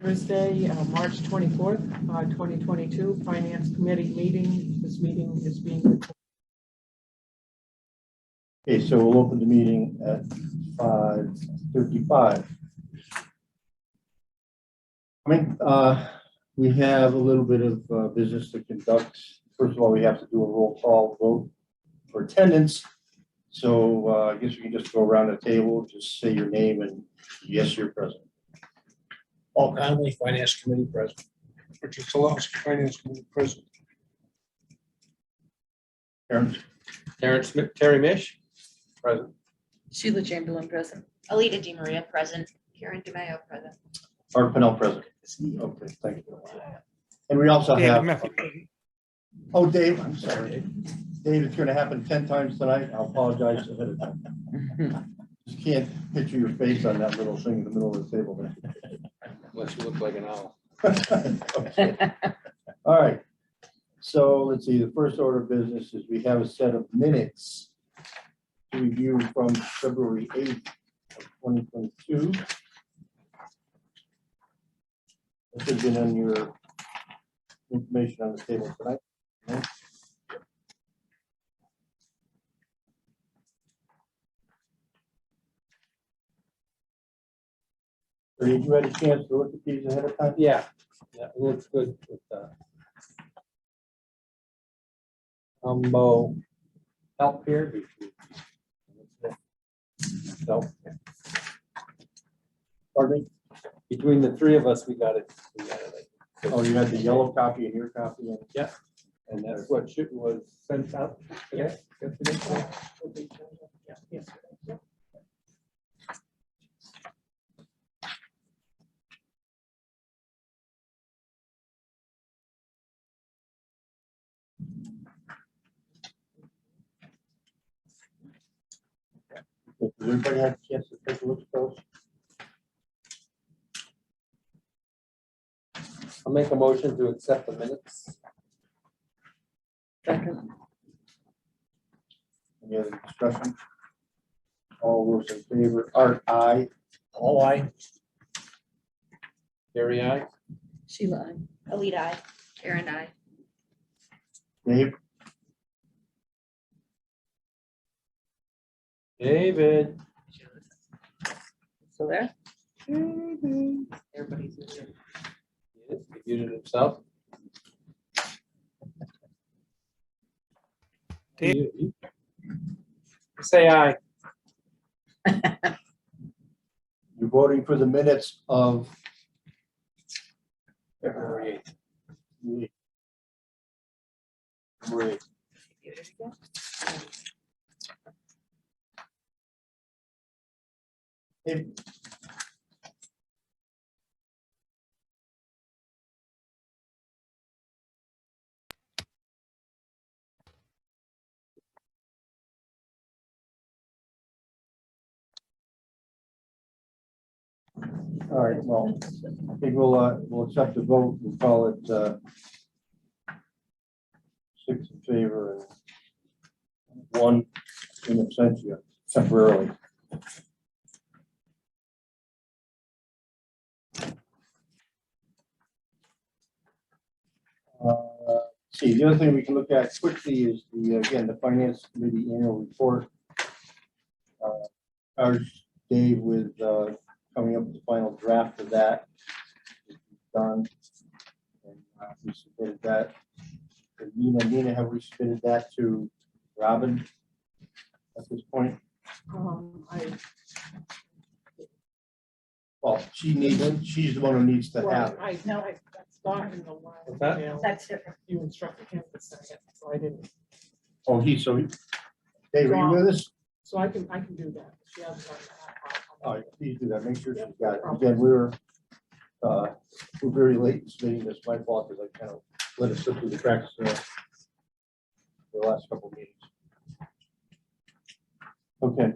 Thursday, March 24th, 2022, Finance Committee meeting. This meeting is being recorded. Okay, so we'll open the meeting at 5:55. We have a little bit of business to conduct. First of all, we have to do a roll call vote for attendance. So I guess we can just go around the table, just say your name and yes, you're present. Paul Conley, Finance Committee President. Richard Solowski, Finance Committee President. Terry Mish, present. Sheila Chamberlain, present. Alita Di Maria, present. Karen DeMayo, present. Art Pennell, present. Okay, thank you. And we also have, oh, Dave, I'm sorry. Dave, it's going to happen 10 times tonight. I'll apologize ahead of time. Just can't picture your face on that little thing in the middle of the table there. Unless you look like an owl. Okay. All right. So let's see. The first order of business is we have a set of minutes to review from February 8th of 2022. This has been on your information on the table tonight. No? Or did you have a chance to look at these ahead of time? Yeah, it looks good with help here. So Pardon me? between the three of us, we got it. Oh, you had the yellow copy and your copy. And Yeah, and that's what was sent out today. Yesterday. Yes. Does everybody have a chance to take a look at those? I'll make a motion to accept the minutes. Second. Any other discussion? All those in favor, Art, aye. All aye. Terry, aye. Sheila, aye. Alita, aye. Karen, aye. Dave, David. So there. Everybody's muted. Yes, he muted himself. Say aye. you're voting for the minutes of February 8th. Great. Dave, all right, well, I think we'll accept the vote. We'll call it 6 in favor and 1 in absentia temporarily. See, the other thing we can look at quickly is again, the Finance Committee annual report. Charged Dave with coming up with the final draft of that. It's done. And we submitted that. And Nina, have we submitted that to Robin at this point? Well, she's the one who needs to have it. I know, that's not in the line. What's that? email. That's different. You instructed him to send it, so I didn't. Oh, Dave, are you with us? So I can do that. She hasn't done that. All right, please do that. Make sure she's got it. Again, we're very late in submitting this. My fault because I kind of let it slip through the cracks the last couple of meetings. Okay.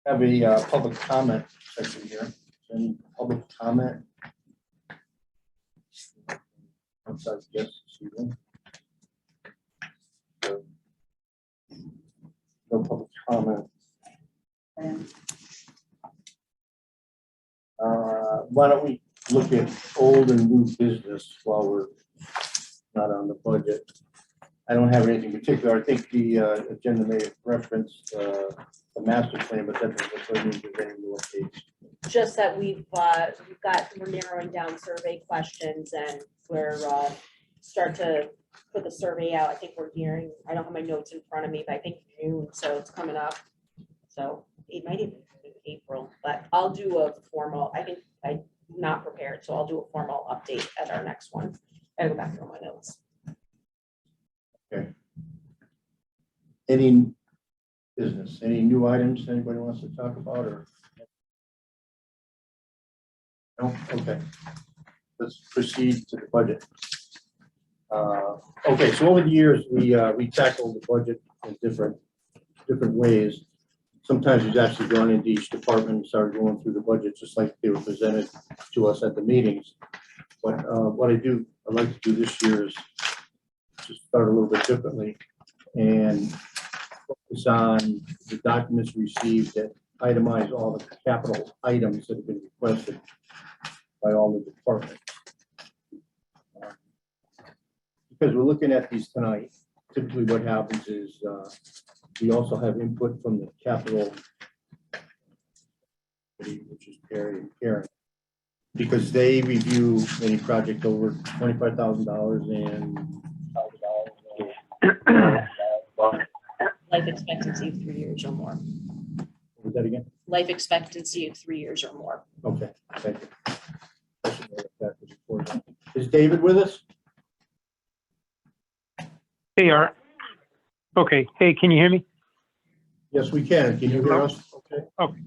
Have a public comment section here. Any public comment? I'm sorry, yes, Stephen. No public comment. Why don't we look at old and new business while we're not on the budget? I don't have anything particular. I think the agenda may have referenced the master plan, but that doesn't necessarily mean there's any new updates. Just that we're narrowing down survey questions and we're start to put the survey out. I think we're hearing, I don't have my notes in front of me, but I think June, so it's coming up. So it might even be April, but I'll do a formal, I think I'm not prepared, so I'll do a formal update at our next one. I go back through my notes. Okay. Any business, any new items anybody wants to talk about or? No? Okay. Let's proceed to the budget. Okay, so over the years, we tackled the budget in different ways. Sometimes we've actually gone into each department and started going through the budget just like they were presented to us at the meetings. But what I'd like to do this year is just start a little bit differently and focus on the documents received that itemize all the capital items that have been requested by all the departments. Because we're looking at these tonight, typically what happens is we also have input from the capital, which is Perry and Karen, because they review any project over $25,000 and Life expectancy of 3 years or more. what was that again? Life expectancy of 3 years or more. Okay, thank you. I should know that was important. Is David with us? Hey, Art. Okay. Hey, can you hear me? Yes, we can. Can you hear us? Okay.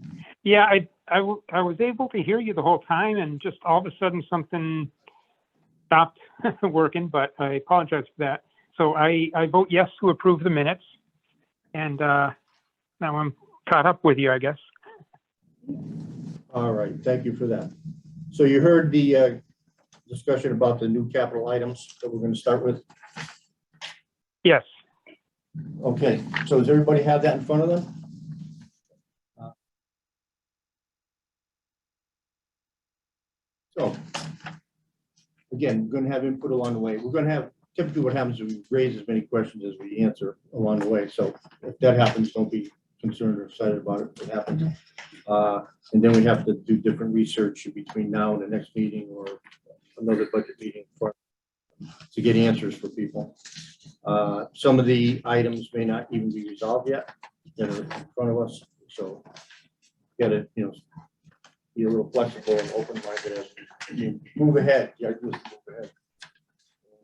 Yeah, I was able to hear you the whole time, and just all of a sudden something stopped working, but I apologize for that. So I vote yes to approve the minutes, and now I'm caught up with you, I guess. All right, thank you for that. So you heard the discussion about the new capital items that we're going to start with? Yes. Okay, so does everybody have that in front of them? So, again, we're going to have input along the way. We're going to have, typically what happens is we raise as many questions as we answer along the way. So if that happens, don't be concerned or excited about it. It happens. And then we have to do different research between now and the next meeting or another budget meeting to get answers for people. Some of the items may not even be resolved yet that are in front of us. So got to, be a little flexible and open-minded as we move ahead. The idea is to move ahead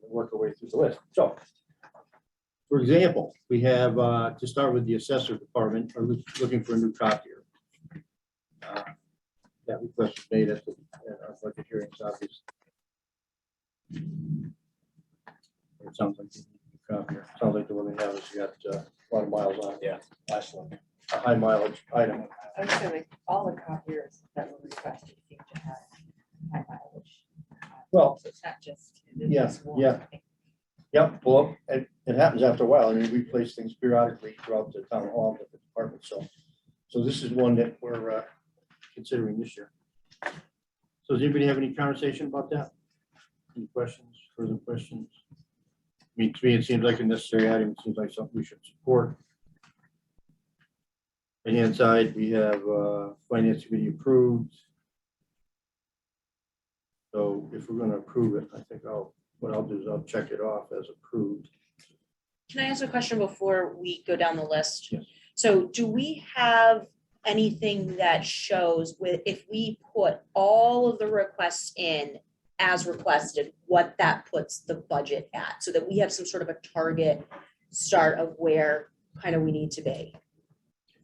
and work our way through the list. So, for example, we have to start with the assessor department are looking for a new copier. That request was made at our budget hearings, obviously. It sounds like a new copier. Sounds like the one they have has got a lot of miles on it. Yeah, last one. A high mileage item. I was saying, all the copiers that were requested seem to have high mileage. Well, So it's not just. Yep, well, it happens after a while. I mean, we place things periodically throughout the town hall, the department. So this is one that we're considering this year. So does anybody have any conversation about that? Any questions, further questions? I mean, to me, it seems like a necessary item. It seems like something we should support. Right-hand side, we have finance committee approved. So if we're going to approve it, I think what I'll do is I'll check it off as approved. Can I ask a question before we go down the list? Yes. So do we have anything that shows if we put all of the requests in as requested, what that puts the budget at, so that we have some sort of a target start of where kind of we need to be?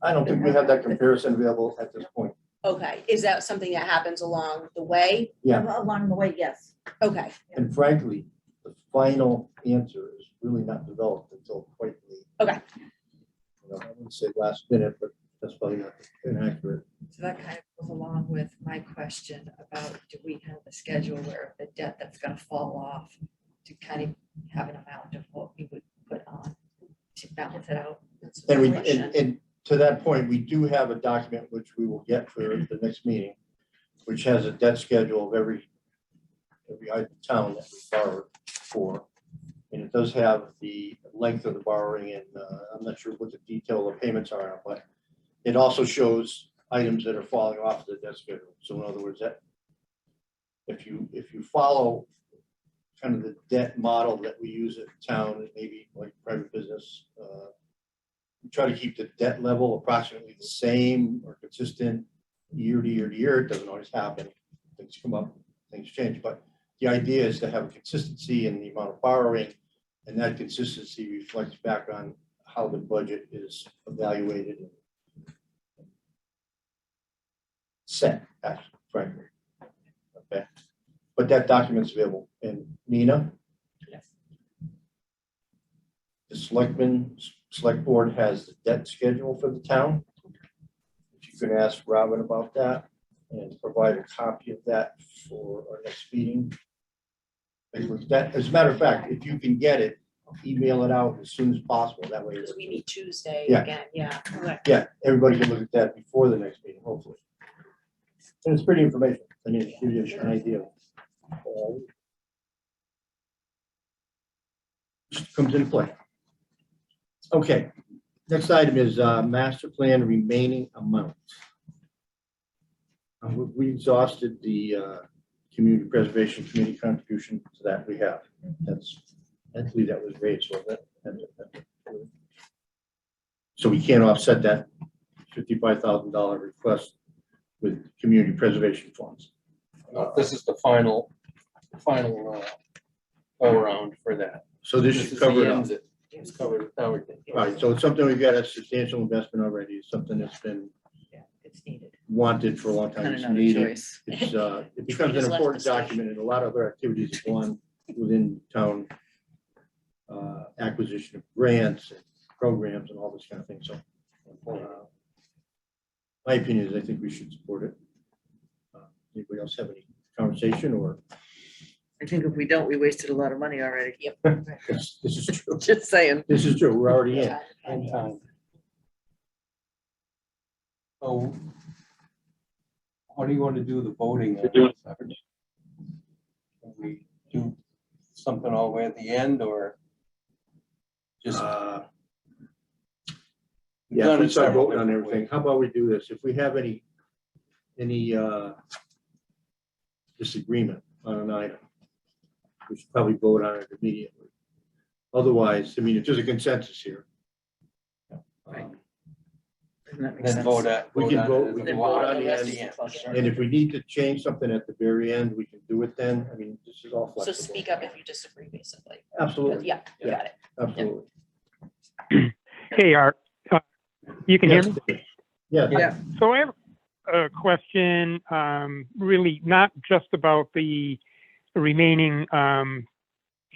I don't think we have that comparison available at this point. Okay, is that something that happens along the way? Yeah. Along the way, yes. Okay, And frankly, the final answer is really not developed until quite late. okay. I wouldn't say last minute, but that's probably not inaccurate. So that kind of goes along with my question about, do we have a schedule where the debt that's gonna fall off to kind of have an amount of what we would put on to balance it out? And to that point, we do have a document which we will get for the next meeting, which has a debt schedule of every town that we borrowed for. And it does have the length of the borrowing, and I'm not sure what the detail of payments are, but it also shows items that are falling off the debt schedule. So in other words, that if you follow kind of the debt model that we use at town, maybe like private business, we try to keep the debt level approximately the same or consistent year to year to year. It doesn't always happen. Things come up, things change, but the idea is to have a consistency in the amount of borrowing, and that consistency reflects back on how the budget is evaluated and set, actually, frankly. Okay, but that document's available. And Nina? Yes. The select board has the debt schedule for the town. If you could ask Robin about that and provide a copy of that for our next meeting. That, as a matter of fact, if you can get it, email it out as soon as possible. That way. Because we meet Tuesday Yeah. again, yeah. Okay. Yeah, everybody can look at that before the next meeting, hopefully. And it's pretty information. I mean, it gives you an idea. Comes into play. Okay, next item is master plan remaining amount. We exhausted the community preservation committee contribution to that we have. I believe that was raised, wasn't it? So we can't offset that $55,000 request with community preservation funds. This is the final go around for that. So this This should is cover the it. end. It's covered everything. Right, so it's something we've got a substantial investment already. It's something that's been Yeah, it's needed. wanted for a long time. Kind It's of not a needed. choice. It's, it becomes just an left important the station. document, and a lot of other activities go on within town. Acquisition of grants and programs and all this kind of thing, so. My opinion is I think we should support it. Anybody else have any conversation, or I think if we don't, we wasted a lot of money already. this is true? Just saying. This is true, we're already in. And time. So how do you want to do the voting? Can we do something all the way at the end, or just? We've Yeah, done if we it start several voting on different everything, ways. how about we do this? If we have any disagreement on an item, we should probably vote on it immediately. Otherwise, I mean, if there's a consensus here. Right. Doesn't that make Then sense? vote at. We can on it vote- at we the can block vote on the at end. And if we need to change something at the very end, we can do it then. I mean, this is all So flexible. speak up if you disagree, basically. Absolutely, Yeah, you got it. absolutely. Hey, Art, you can hear me? Yeah. Yeah. So I have a question, really not just about the remaining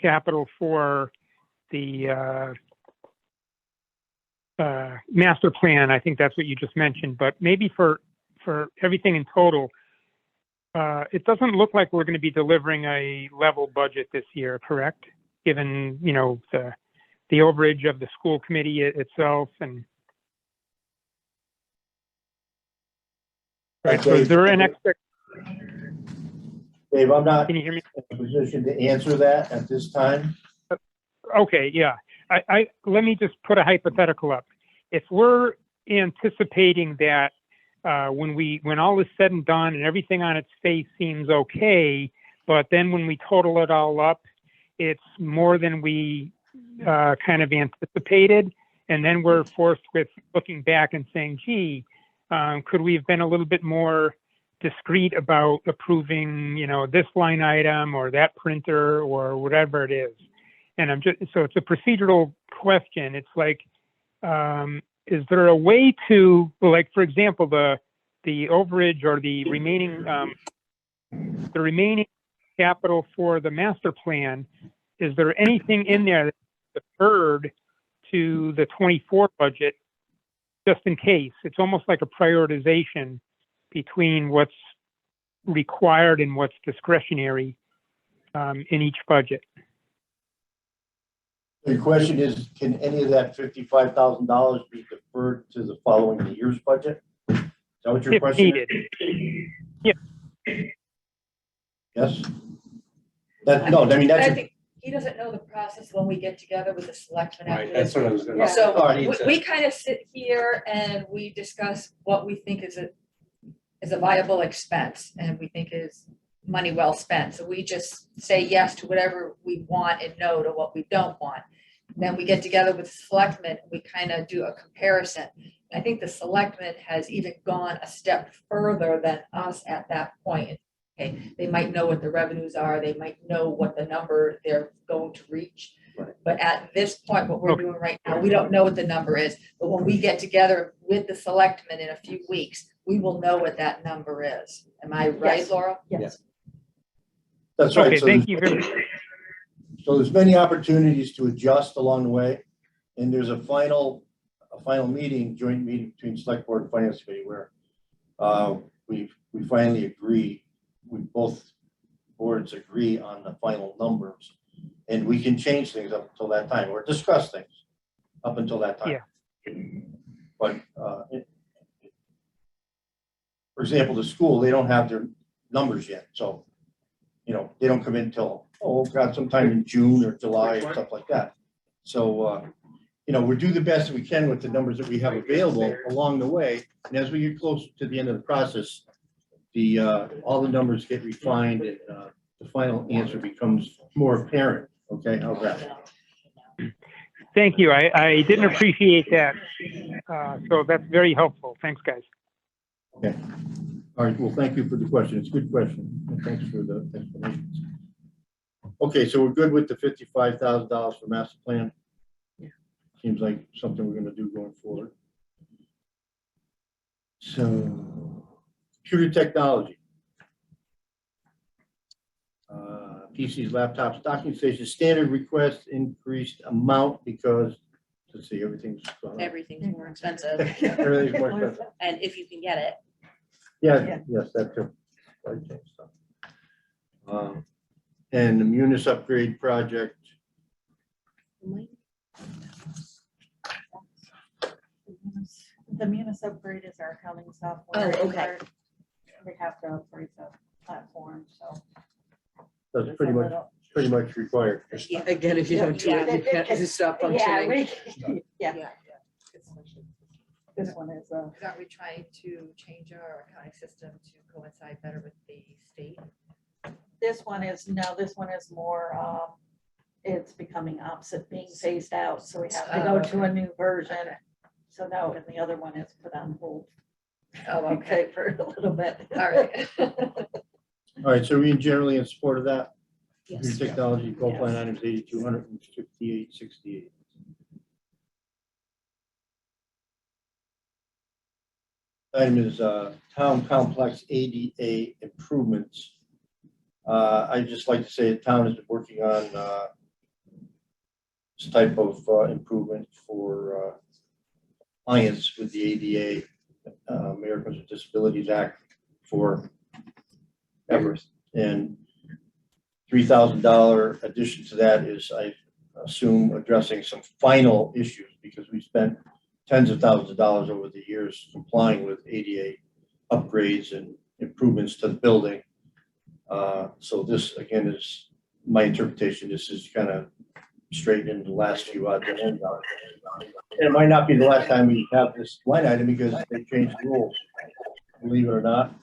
capital for the master plan. I think that's what you just mentioned, but maybe for everything in total, it doesn't look like we're going to be delivering a level budget this year, correct? Given, you know, the overage of the school committee itself and. Right, so is there an Dave, I'm not can in you hear me? a position to answer that at this time. Okay, yeah. Let me just put a hypothetical up. If we're anticipating that when all is said and done and everything on its face seems okay, but then when we total it all up, it's more than we kind of anticipated, and then we're forced with looking back and saying, gee, could we have been a little bit more discreet about approving, you know, this line item or that printer or whatever it is? And so it's a procedural question. It's like, is there a way to, like, for example, the overage or the remaining capital for the master plan, is there anything in there that's deferred to the 24 budget just in case? It's almost like a prioritization between what's required and what's discretionary in each budget. The question is, can any of that $55,000 be deferred to the following year's budget? Is that what your If question is? needed. Yes? That, no, I mean, that's, I think he doesn't know the process when we get together with the selectmen after Right, this. that's what I was gonna. Yeah. So All right. we kind of sit here and we discuss what we think is a viable expense and we think is money well spent. So we just say yes to whatever we want and no to what we don't want. Then we get together with the selectmen, and we kind of do a comparison. I think the selectmen has even gone a step further than us at that point. Okay, they might know what the revenues are, they might know what the number they're going to reach. Right. But at this point, what we're Okay. doing right now, we don't know what the number is, but when we get together with the selectmen in a few weeks, we will know what that number is. Am I right, Yes. Laura? Yes. that's right. Okay, So thank there's- you very much. So there's many opportunities to adjust along the way. And there's a final meeting, joint meeting between select board and finance committee where we finally agree, we both boards agree on the final numbers. And we can change things up until that time or discuss things up until that time. But for example, the school, they don't have their numbers yet. So, you know, they don't come in till, oh, God, sometime in June or July or stuff like that. So, you know, we do the best we can with the numbers that we have available along the way. And as we get closer to the end of the process, all the numbers get refined and the final answer becomes more apparent. Okay, how's that? Thank you. I didn't appreciate that. So that's very helpful. Thanks, guys. Okay. All right, well, thank you for the question. It's a good question. And thanks for the explanations. Okay, so we're good with the $55,000 for master plan. Seems like something we're gonna do going forward. So, computer technology. PCs, laptops, docking stations, standard request increased amount because, let's see, everything's gone up. Everything's more expensive, Everything's more expensive. and if you can get it. Yeah, yes, that too. Supply chain stuff. And the Munis upgrade project, The Munis upgrade is our accounting software. Oh, okay. We have to upgrade the platform, so. that's it's pretty a much little- required. Again, if you don't do it, you can't just stop Yeah, functioning. yeah. This one is, Aren't we trying to change our accounting system to coincide better with the state? this one is more, it's becoming opposite, being phased out, so we have to go to a new version. So no, and the other one is put on hold. Oh, okay, For a little bit. all right. All right, so we generally in support of that? Computer Yes. technology, goal plan items 8,258.68. Item is town complex ADA improvements. I'd just like to say the town has been working on this type of improvement for compliance with the ADA, Americans with Disabilities Act, for ever. And $3,000 addition to that is, I assume, addressing some final issues because we spent tens of thousands of dollars over the years complying with ADA upgrades and improvements to the building. So this, again, is my interpretation. This is kind of straightening the last few odds and ends on it. And it might not be the last time we have this line item because they changed the rules, believe it or not,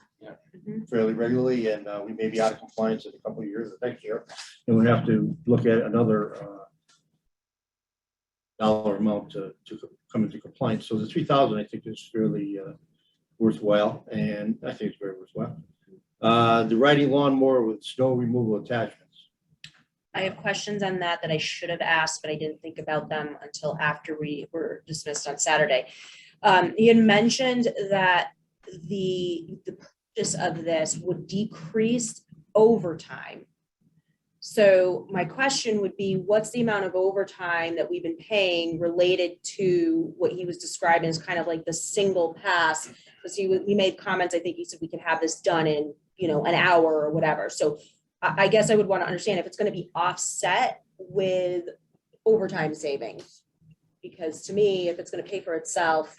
fairly regularly, and we may be out of compliance in a couple of years or next year, and we have to look at another dollar amount to come into compliance. So the 3,000, I think, is fairly worthwhile, and I think it's very worthwhile. The riding lawnmower with snow removal attachments. I have questions on that I should have asked, but I didn't think about them until after we were dismissed on Saturday. You had mentioned that the purchase of this would decrease overtime. So my question would be, what's the amount of overtime that we've been paying related to what he was describing as kind of like the single pass? Because he made comments, I think he said we could have this done in, an hour or whatever. So I guess I would want to understand if it's going to be offset with overtime savings. Because to me, if it's gonna pay for itself,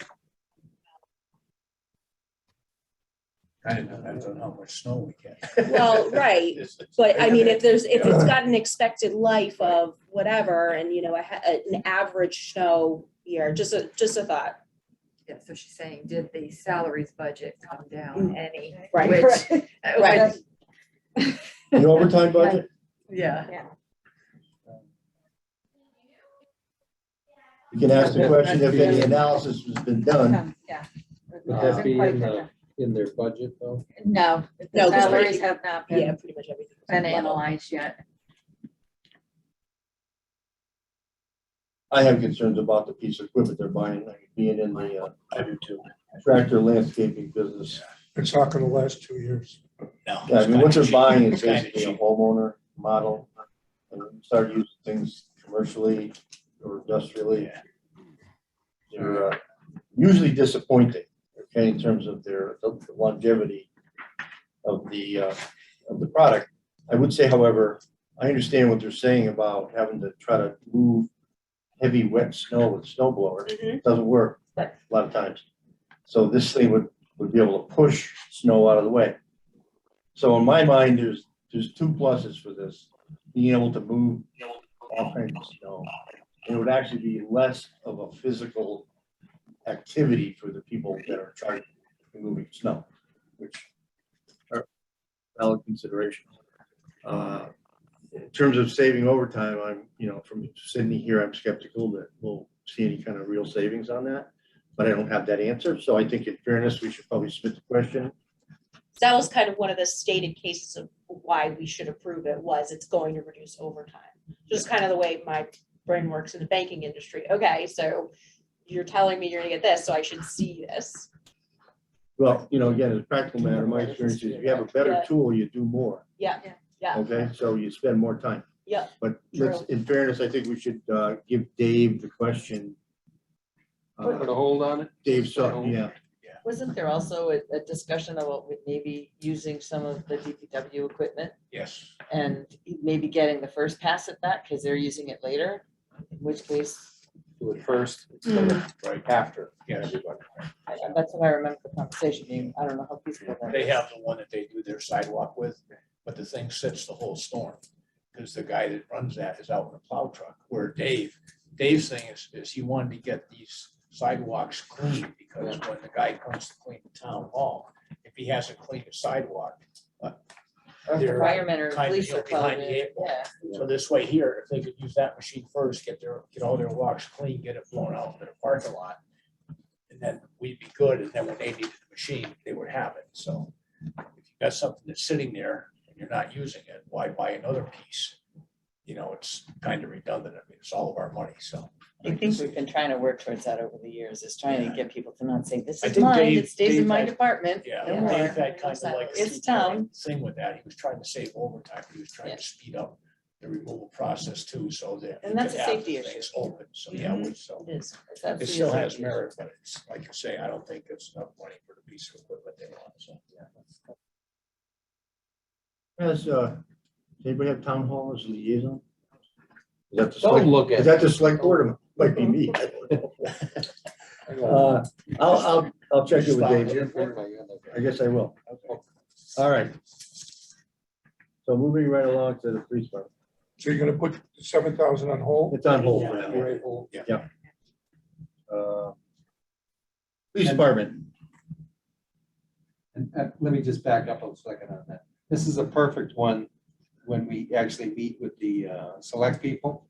Kind of depends on how much snow we get. well, right, but I mean, if it's got an expected life of whatever, and you know, an average snow year, just a thought. Yeah, so she's saying, did the salaries budget come down any? Right, Which- right. The overtime budget? Yeah. You can ask the question if any analysis has been done. Yeah. Would that be in their budget though? No, No, the 'cause salaries have not Yeah, been pretty much everything. analyzed yet. I have concerns about the piece of equipment they're buying, like being in the I do too. tractor landscaping business. Been talking the last 2 years. No. Yeah, I mean, what they're buying is It's kinda basically a cheap. homeowner model. And when you start using things commercially or industrially, Yeah. they're usually disappointing, okay, in terms of their the longevity of the product. I would say, however, I understand what they're saying about having to try to move heavy, wet snow with snow blower. It doesn't work Right. a lot of times. So this thing would be able to push snow out of the way. So in my mind, there's two pluses for this, being able to move all kinds of snow. It would actually be less of a physical activity for the people that are charged for moving snow, which are valid considerations. In terms of saving overtime, I'm, from Sydney here, I'm skeptical that we'll see any kind of real savings on that, but I don't have that answer. So I think in fairness, we should probably submit the question. That was kind of one of the stated cases of why we should approve it, was it's going to reduce overtime. Just kind of the way my brain works in the banking industry. Okay, so you're telling me you're gonna get this, so I should see this. Well, again, as a practical matter, my experience is if you have a better Yeah. tool, you do more. Yeah, Okay, so you spend more time. Yeah. But in fairness, I think we should give Dave the question. Put a hold on it? Dave Sutton, yeah. Wasn't there also a discussion about maybe using some of the DPW equipment Yes. and maybe getting the first pass at that because they're using it later? In which case, Do it first, Right. after. Yes. that's what I remember the conversation being. I don't know how peaceful that They is. have the one that they do their sidewalk with, but the thing sits the whole storm. Because the guy that runs that is out in a plow truck, where Dave's thing is he wanted to get these sidewalks clean, because when the guy comes to clean the town hall, if he hasn't cleaned a sidewalk, Or if the they're firemen or kind of, police are behind calling the eight it, ball. yeah. So this way here, if they could use that machine first, get all their walks clean, get it blown out in the parking lot, and then we'd be good, and then when they needed the machine, they would have it. So if you got something that's sitting there and you're not using it, why buy another piece? It's kind of redundant. I mean, it's all of our money, so. I think we've been trying to work towards that over the years, is trying to get people to not say, this I is think mine, Dave- it stays in Dave my had- department. Yeah, no more." Dave had kind of like. a It's town. Thing with that. He was trying to save overtime. He was trying to speed up the removal process too, so that. And you that's could a have safety the issue. things Open, so yeah, so. It is. It's It absolutely a still has safety merit, but it's, like you say, I don't think it's enough money for the piece of equipment they want, so. Does anybody have town hall as a liaison? Is that the Don't select, look at is that the select board? It might be me. I don't know. I'll check it with Dave. I guess I will. All right. So moving right along to the police department. So you're gonna put 7,000 on hold? It's on hold for now. Yeah. Police department. And let me just back up a second on that. This is a perfect one when we actually meet with the select people.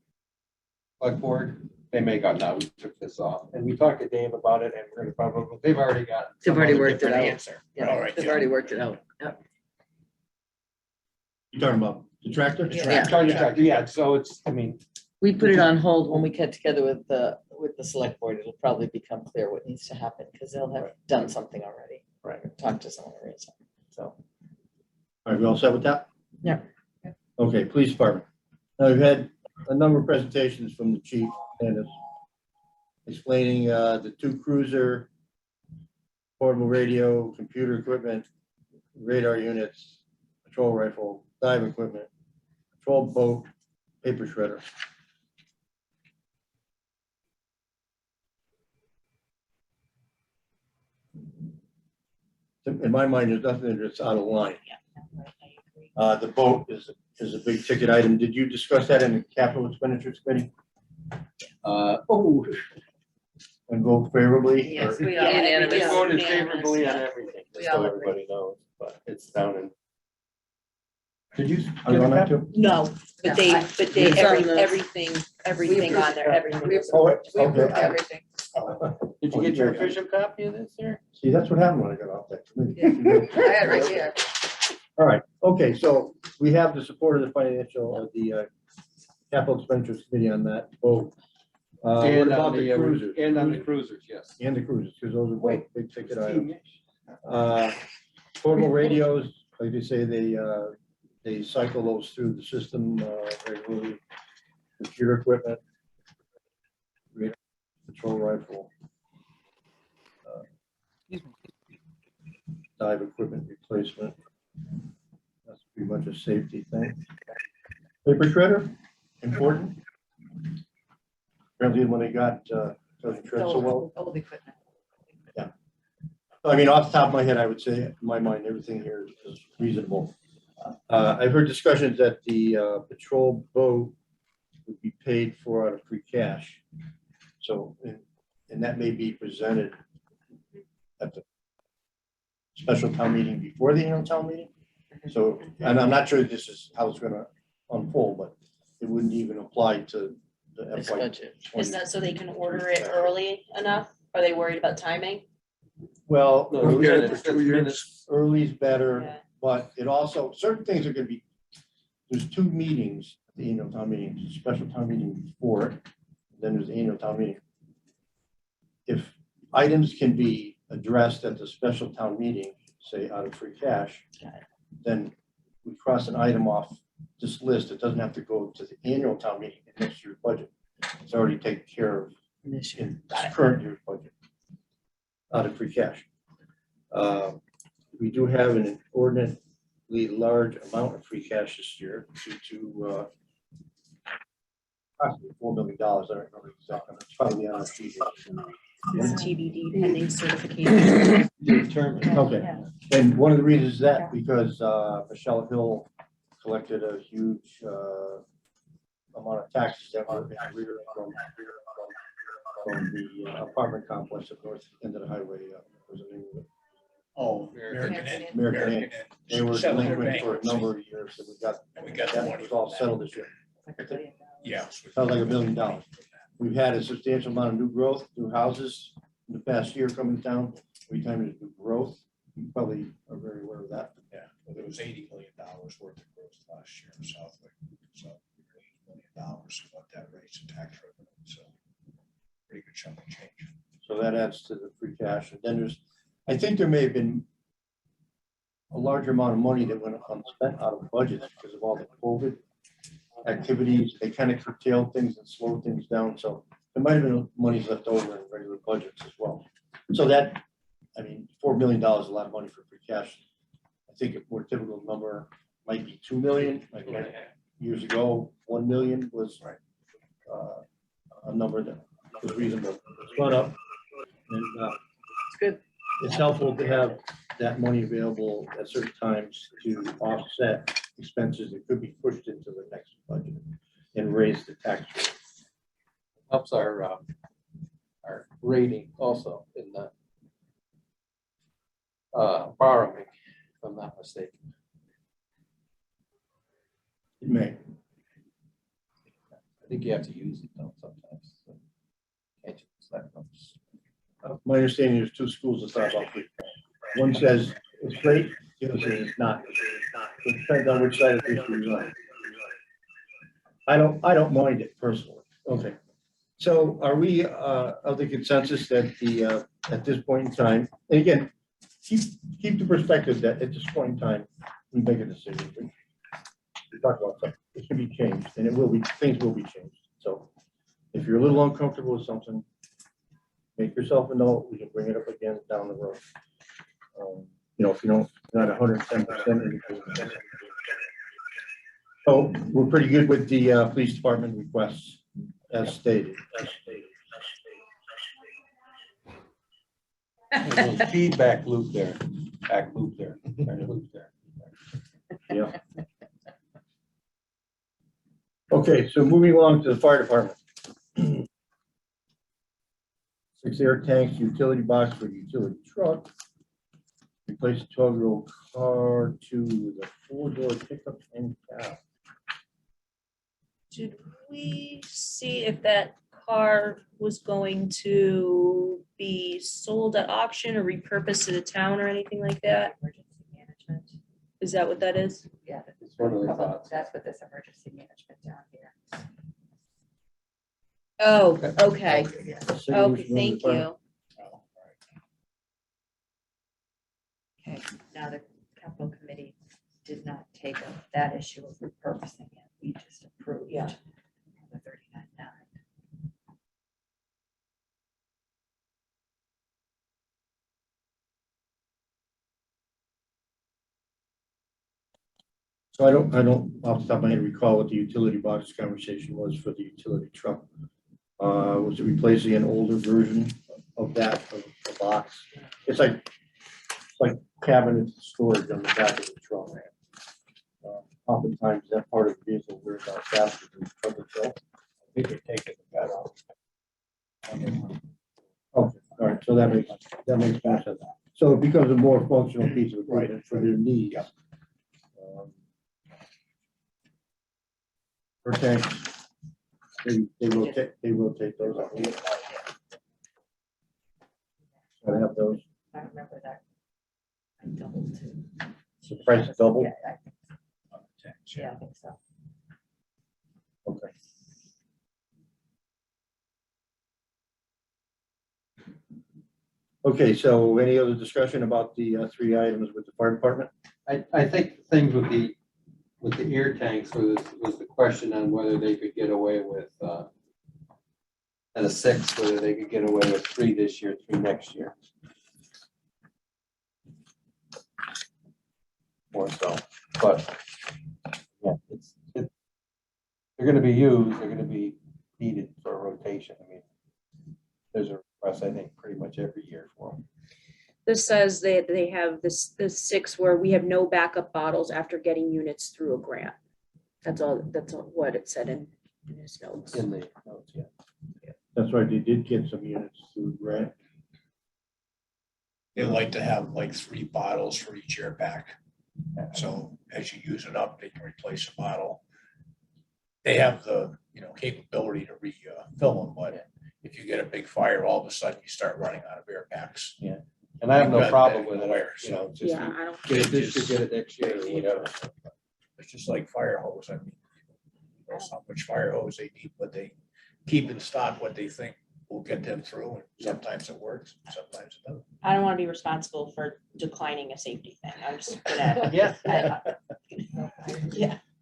Select board, they may go, no, we took this off. And we talked to Dave about it and we're gonna probably, they've already got. They've already some other worked it different out. answer. Yeah, All right, they've yeah. already worked it out. Yep. You talking about the tractor? Yeah. Yeah, so it's, I mean, We put it on hold when we get together with the select board. It'll probably become clear what needs to happen because they'll have done something already. Right. Talked to someone already. So. All right, we all set with that? Yeah. Okay, police department. Now, we've had a number of presentations from the chief and us explaining the 2 cruiser, portable radio, computer equipment, radar units, patrol rifle, dive equipment, patrol boat, paper shredder. in my mind, there's nothing that's out of line. I agree. The boat is a big ticket item. Did you discuss that in the capital expenditures committee Oh, and vote favorably? Yes, or- we are. Unanimous. we Yeah. voted Unanimous, favorably on yeah. everything, We just all so agree. everybody knows, but it's down in. Did you? Are you on that too? No, No, but they, I- It's on the- everything on there, everything. We is- Oh, approved we approved okay. everything. Did you get your official copy of this, sir? See, that's what happened when I got off that committee. Yeah. I had it right here. All right, okay, so we have the support of the financial, the capital expenditures committee on that vote. What And about on the cruisers? And on the cruisers, yes. And the cruisers, because those are both Wait. big ticket items. Portable radios, like they say, they cycle those through the system regularly. Computer equipment, radar, patrol rifle, dive equipment replacement. That's pretty much a safety thing. Paper shredder, important. Apparently when they got, doesn't shred so well. Old equipment. I mean, off the top of my head, I would say, in my mind, everything here is reasonable. I've heard discussions that the patrol boat would be paid for out of free cash. So, and that may be presented at the special town meeting before the annual town meeting. So, and I'm not sure this is how it's gonna unfold, but it wouldn't even apply to the This FY budget. Is that so they can order it early enough? Are they worried about timing? Well, No, we got it for 2 years. early's better, Yeah. but it also, certain things are gonna be, there's 2 meetings, the annual town meeting, there's a special town meeting before it, then there's the annual town meeting. If items can be addressed at the special town meeting, say out of free cash, then we cross an item off this list. It doesn't have to go to the annual town meeting in next year's budget. It's already taken care of This year. in this current year's budget out of free cash. We do have an inordinately large amount of free cash this year due to possibly $4 million. I don't remember exactly. It's probably on our sheet here. It's TBD pending certification. Determined. Okay, Yeah. and one of the reasons is that because Michelle Hill collected a huge amount of taxes that were in arrears from the apartment complex at north end of the highway. Was the name of it? Oh, American American Inn. American Inn. They were Settled their delinquent for a bankruptcy. number of years, so And we got the that money. was all from that. settled this year. Yeah. Sounds like $1 million. We've had a substantial amount of new growth, new houses in the past year coming down. Every time there's new growth, you probably are very aware of that. Yeah, well, there was $80 million worth of growth last year in Southwick, so $80 million of what that raised in tax revenue, so pretty good chunk of change. So that adds to the free cash. And then I think there may have been a larger amount of money that went unspent out of budgets because of all the COVID activities. They kind of curtailed things and slowed things down. So there might have been monies left over in regular budgets as well. So that, I mean, $4 million is a lot of money for free cash. I think a more typical number might be 2 million. Like years ago, 1 million was a number that was reasonable. It's gone up. And It's good. it's helpful to have that money available at certain times to offset expenses that could be pushed into the next budget and raise the tax rate. Helps our rating also in the borrowing, if I'm not mistaken. It may. I think you have to use it though sometimes. So can't you just let them- My understanding is 2 schools of thought about free cash. One says it's great, the other says it's not. It depends on which side of the issue you're on. I don't mind it personally. Okay. So are we of the consensus that the at this point in time, and again, keep the perspective that at this point in time, we make a decision. We talk about something, it can be changed, and it will be, things will be changed. So if you're a little uncomfortable with something, make yourself a note, we can bring it up again down the road. You know, if you don't, not 110%. So we're pretty good with the police department requests as stated. There's a little feedback loop there. back loop there, trying to loop there. Yeah. Okay, so moving along to the fire department. 6 air tanks, utility box for the utility truck. Replace a 12-year-old car to with a 4-door pickup and cab. Did we see if that car was going to be sold at auction or repurposed to the town or anything like that? Emergency management. Is that what that is? Yeah. It's one of the thoughts. That's what this emergency management down here. Oh, okay. Yeah. Okay, thank you. Oh, Okay, now the capital committee did not take up that issue of repurposing it. We just approved. Yeah. The 39.9. So I don't off the top of my head recall what the utility box conversation was for the utility truck. Was it replacing an older version of that, of the box? It's like cabinet storage on the back of the truck. Oftentimes that part of the vehicle wears out faster than the truck itself. I think they take it that off. Okay, all right, so that makes more sense. So it becomes a more functional piece of equipment for their needs. Yeah. For tanks, they rotate those. I have those. I remember that. I doubled too. The price is double? Yeah, I think so. Yeah, I think so. Okay. Okay, so any other discussion about the 3 items with the fire department? I think the things with the air tanks was the question on whether they could get away with, at a 6, whether they could get away with 3 this year, 3 next year. More so, but, yeah, they're gonna be used, they're gonna be needed for a rotation. I mean, there's a request, I think, pretty much every year for them. This says they have this 6 where we have no backup bottles after getting units through a grant. That's all what it said in his notes. In the notes, yeah. That's right, they did get some units through grant. They like to have like 3 bottles for each air pack. So as you use it up, they can replace a bottle. They have the, capability to refill them, but if you get a big fire, all of a sudden you start running out of air packs. And I have no Got problem that with aware, it, just Yeah, I don't. get it this year, get it next year, or whatever. It's just like fire hose. I mean, there's how much fire hose they need, but they keep in stock what they think will get them through. And sometimes it works, sometimes it doesn't. I don't want to be responsible for declining a safety thing. I'm just gonna. Yeah. Yeah.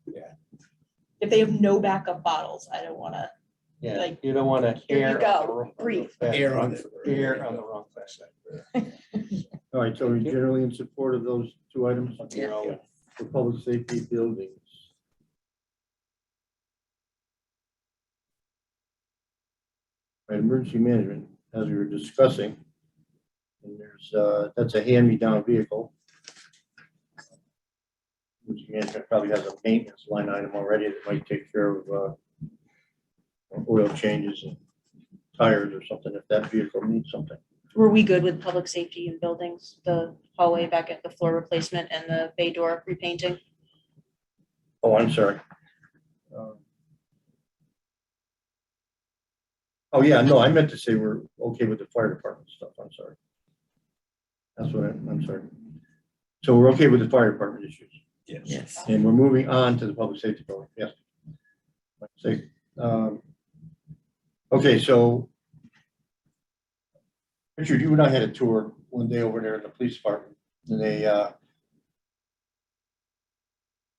Yeah. If they have no backup bottles, I don't want to. Yeah, Like, you don't want to here you air. go, breathe. Air on the Air on the wrong side. All right, so we're generally in support of those 2 items? Yeah. For public safety buildings. Right, emergency management, as we were discussing, and there's, that's a hand-me-down vehicle. Emergency management probably has a maintenance line item already that might take care of oil changes and tires or something if that vehicle needs something. Were we good with public safety in buildings, the hallway back at the floor replacement and the bay door repainting? Oh, I'm sorry. Oh, yeah, no, I meant to say we're okay with the fire department stuff. I'm sorry. That's what I'm sorry. So we're okay with the fire department issues. Yes. And we're moving on to the public safety building. Yes. Okay, so Richard, you and I had a tour one day over there in the police department, and they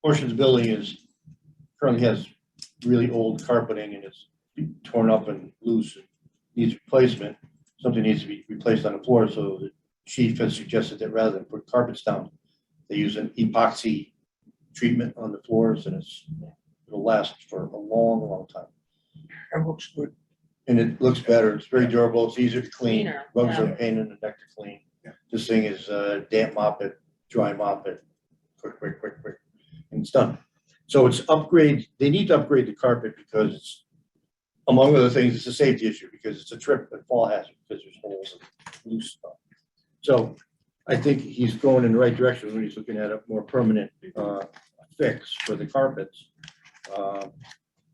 portion of the building currently has really old carpeting and it's torn up and loose and needs replacement. Something needs to be replaced on the floor, so the chief has suggested that rather than put carpets down, they use an epoxy treatment on the floors, and it'll last for a long, long time. That looks good. And it looks better. It's very durable. It's easier to clean. Cleaner, Rugs yeah. are a pain in the neck to clean. Yeah. This thing is damp mop it dry mop it, quick, and it's done. So it's upgrade, they need to upgrade the carpet because it's, among other things, it's a safety issue because it's a trip and fall hazard because there's holes and loose stuff. So I think he's going in the right direction when he's looking at a more permanent fix for the carpets.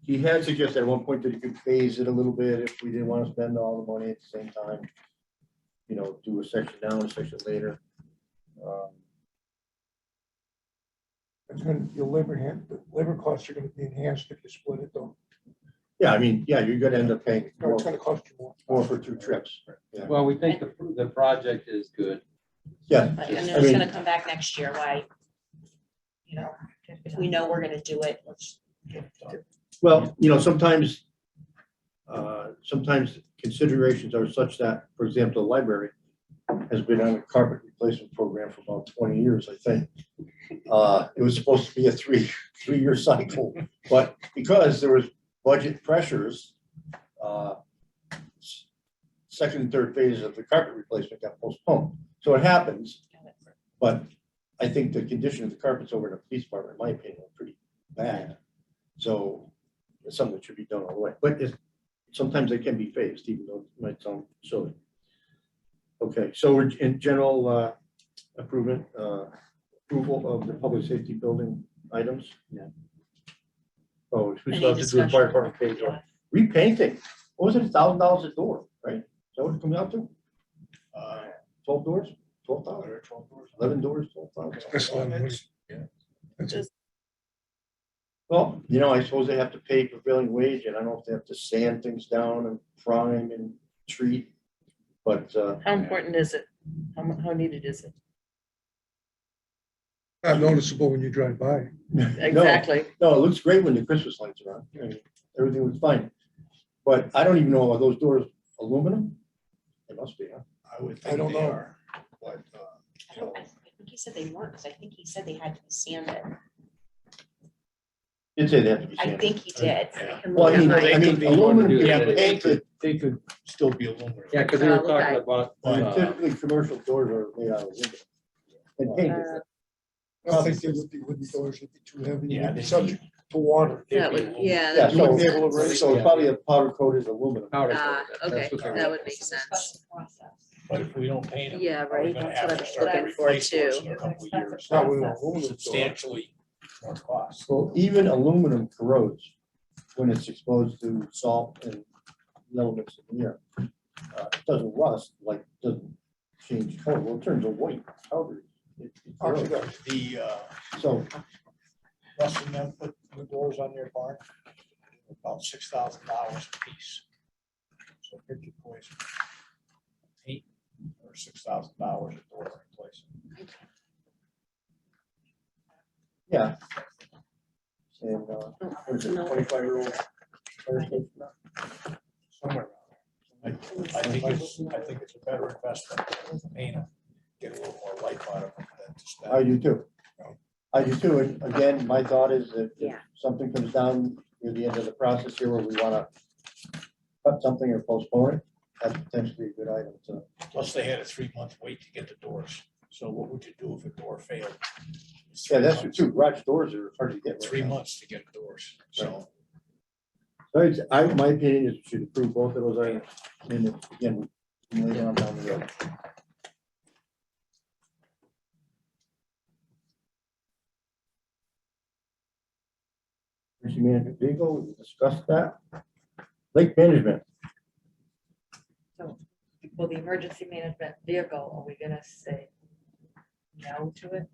He had suggested at one point that he could phase it a little bit if we didn't want to spend all the money at the same time. You know, do a section now, a section later. It's gonna, your the labor costs are gonna be enhanced if you split it though. Yeah, I mean, yeah, you're gonna end up paying No, it's gonna cost you more. more for 2 trips. Yeah. Well, we think the project is good. Yeah, And I then it's mean- gonna come back next year, why? You know, if we know we're gonna do it, let's. well, you know, sometimes considerations are such that, for example, the library has been on a carpet replacement program for about 20 years, I think. It was supposed to be a three-year cycle, but because there was budget pressures, second and third phases of the carpet replacement got postponed. So it happens, but I think the condition of the carpets over in the police department, in my opinion, are pretty bad. So it's something that should be done all the way, but sometimes they can be phased, even though it might sound silly. Okay, so we're in general approval of the public safety building items. Yeah. Oh, we Any still have to do the fire department page. Yeah. Repainting, what was it, $1,000 a door, right? Is that what it comes out to? 12 doors, 12,000, 11 doors, 12,000. That's a lot of money. Yeah. That's it. Well, you know, I suppose they have to pay prevailing wage, and I don't know if they have to sand things down and prime and treat, but How important is it? How needed is it? Not noticeable when you drive by. Exactly. No, it looks great when the Christmas lights are on. I mean, everything looks fine. But I don't even know, are those doors aluminum? They must be, huh? I would I think don't they know. are, but, I think he said they weren't, because I think he said they had to be sanded. Did say they have to be I sanded. think he did. Yeah. can Well, look I mean, at my- I mean, They aluminum do can yeah, that. be but they painted. could still be aluminum. Yeah, because we were Oh, talking okay. about, I mean, typically, commercial doors are made out of aluminum. And painted. I don't think they would be wooden doors, it'd be too heavy, Yeah, they'd be they'd subject to water. That would, yeah. Yeah, that You wouldn't makes be able to sense. raise So it's probably a powder coated aluminum. powder Ah, coat. okay, That's what they're- that would make This is a sense. special process. But if we don't paint them. Yeah, we're right, gonna that's have what to I'm start to looking for replace those too. in a couple of years. Not with an aluminum door. Substantially more cost. Well, even aluminum corrodes when it's exposed to salt and elements in the air. It doesn't rust, like, doesn't change color. Well, it turns a white powder. It Actually, corrodes. The, So, Russ and them put new doors on their barn, about $6,000 a piece. So picture poison. $8 or $6,000 a door replacement. yeah. And, what is it, 25-year-old fire station? Somewhere around there. I think it's a better investment to paint them, get a little more life out of them than to spend. I do too. I do too. And again, my thought is that if Yeah. something comes down near the end of the process here where we want to cut something or postpone it, that's potentially a good item to. Plus they had a 3-month wait to get the doors. So what would you do if a door failed? It's Yeah, 3 that's true months. too. Garage doors are hard to get. right 3 now. months to get doors, so. My opinion is we should approve both of those items. And if, again, later on down the road. Emergency management vehicle, we discussed that. Lake management, Well, the emergency management vehicle, are we gonna say no to it?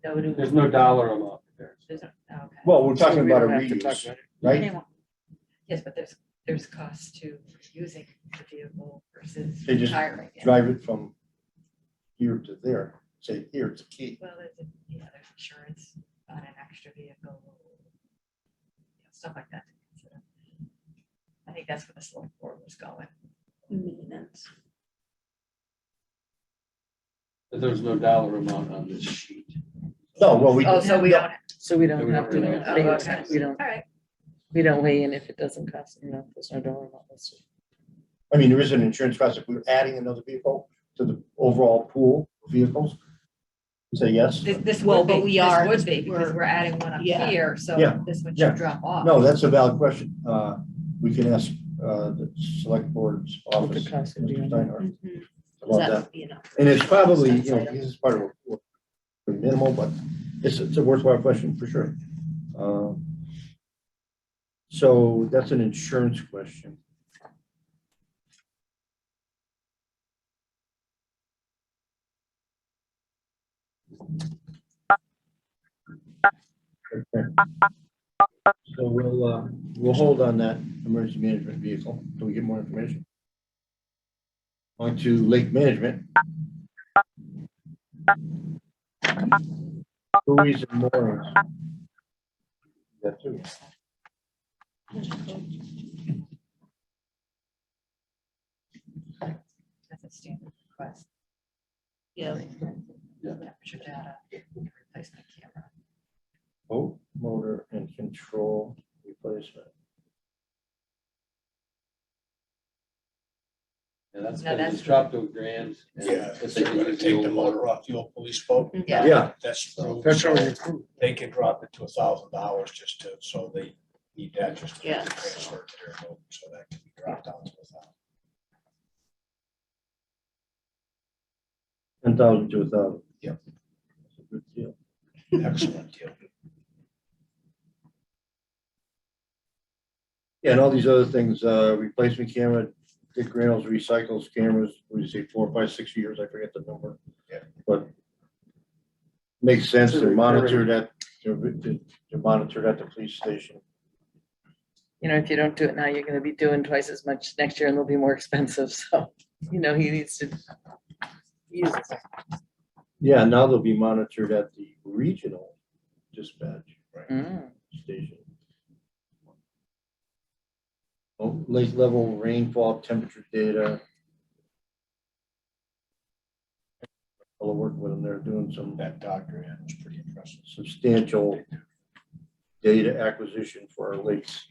No to. There's no dollar amount there. There's no- okay. well, we're talking We about a don't have to talk reuse, about it. right? They won't- Yes, but there's cost to using the vehicle versus They just hiring it. Drive it from here to there, say, here, it's a key. Well, there's insurance on an extra vehicle. Stuff like that to consider. I think that's where the select board was going. Maintenance. But there's no dollar amount on this sheet. No, well, we. Oh, so we don't. So we don't We don't have to, really have to. weigh Oh, it. okay. We don't, All right. we don't weigh in if it doesn't cost, there's no dollar amount listed. I mean, there is an insurance cost if we're adding another vehicle to the overall pool of vehicles. Say yes? This Well, would be, but we this are- would be, because we're- we're adding one up yeah. here, so Yeah, this one yeah. should drop off. No, that's a valid question. We can ask the select board's office. the cost would be Mr. on Steinhardt, Mhm. about That that. would be enough. And it's probably, Expense you know, item. this is part of minimal, but it's a worthwhile question for sure. So that's an insurance question. Okay. So we'll hold on that emergency management vehicle until we get more information. On to lake management. Buoys and moorings. That too. That's a standard request. Yeah. Temperature data, replacement camera. Boat, motor, and control replacement. And that's No, gonna that's- just drop to $1,000. and Yeah, if if they they're can gonna use the take the old motor motor. off the old police boat. Yeah. Yeah. That's true. That's So already approved. they can drop it to $1,000 just to, so they need that just to Yeah. transfer to their boat, so that can be dropped down to 1,000. 10,000 to 1,000. Yep. That's a good deal. Excellent deal. Yeah, and all these other things, replacement camera, Dick Reynolds recycles cameras, what do you say, 4, 5, 6 years, I forget the number. Yeah. But makes sense It's a to monitor recurring- that, to monitor it at the police station. You know, if you don't do it now, you're gonna be doing twice as much next year and they'll be more expensive, so, you know, he needs to use it. Yeah, now they'll be monitored at the regional dispatch Mm. station. Oh, lake level, rainfall, temperature data. I'll work with them, they're doing some That doctor, yeah, was pretty impressive. substantial data acquisition for our lakes.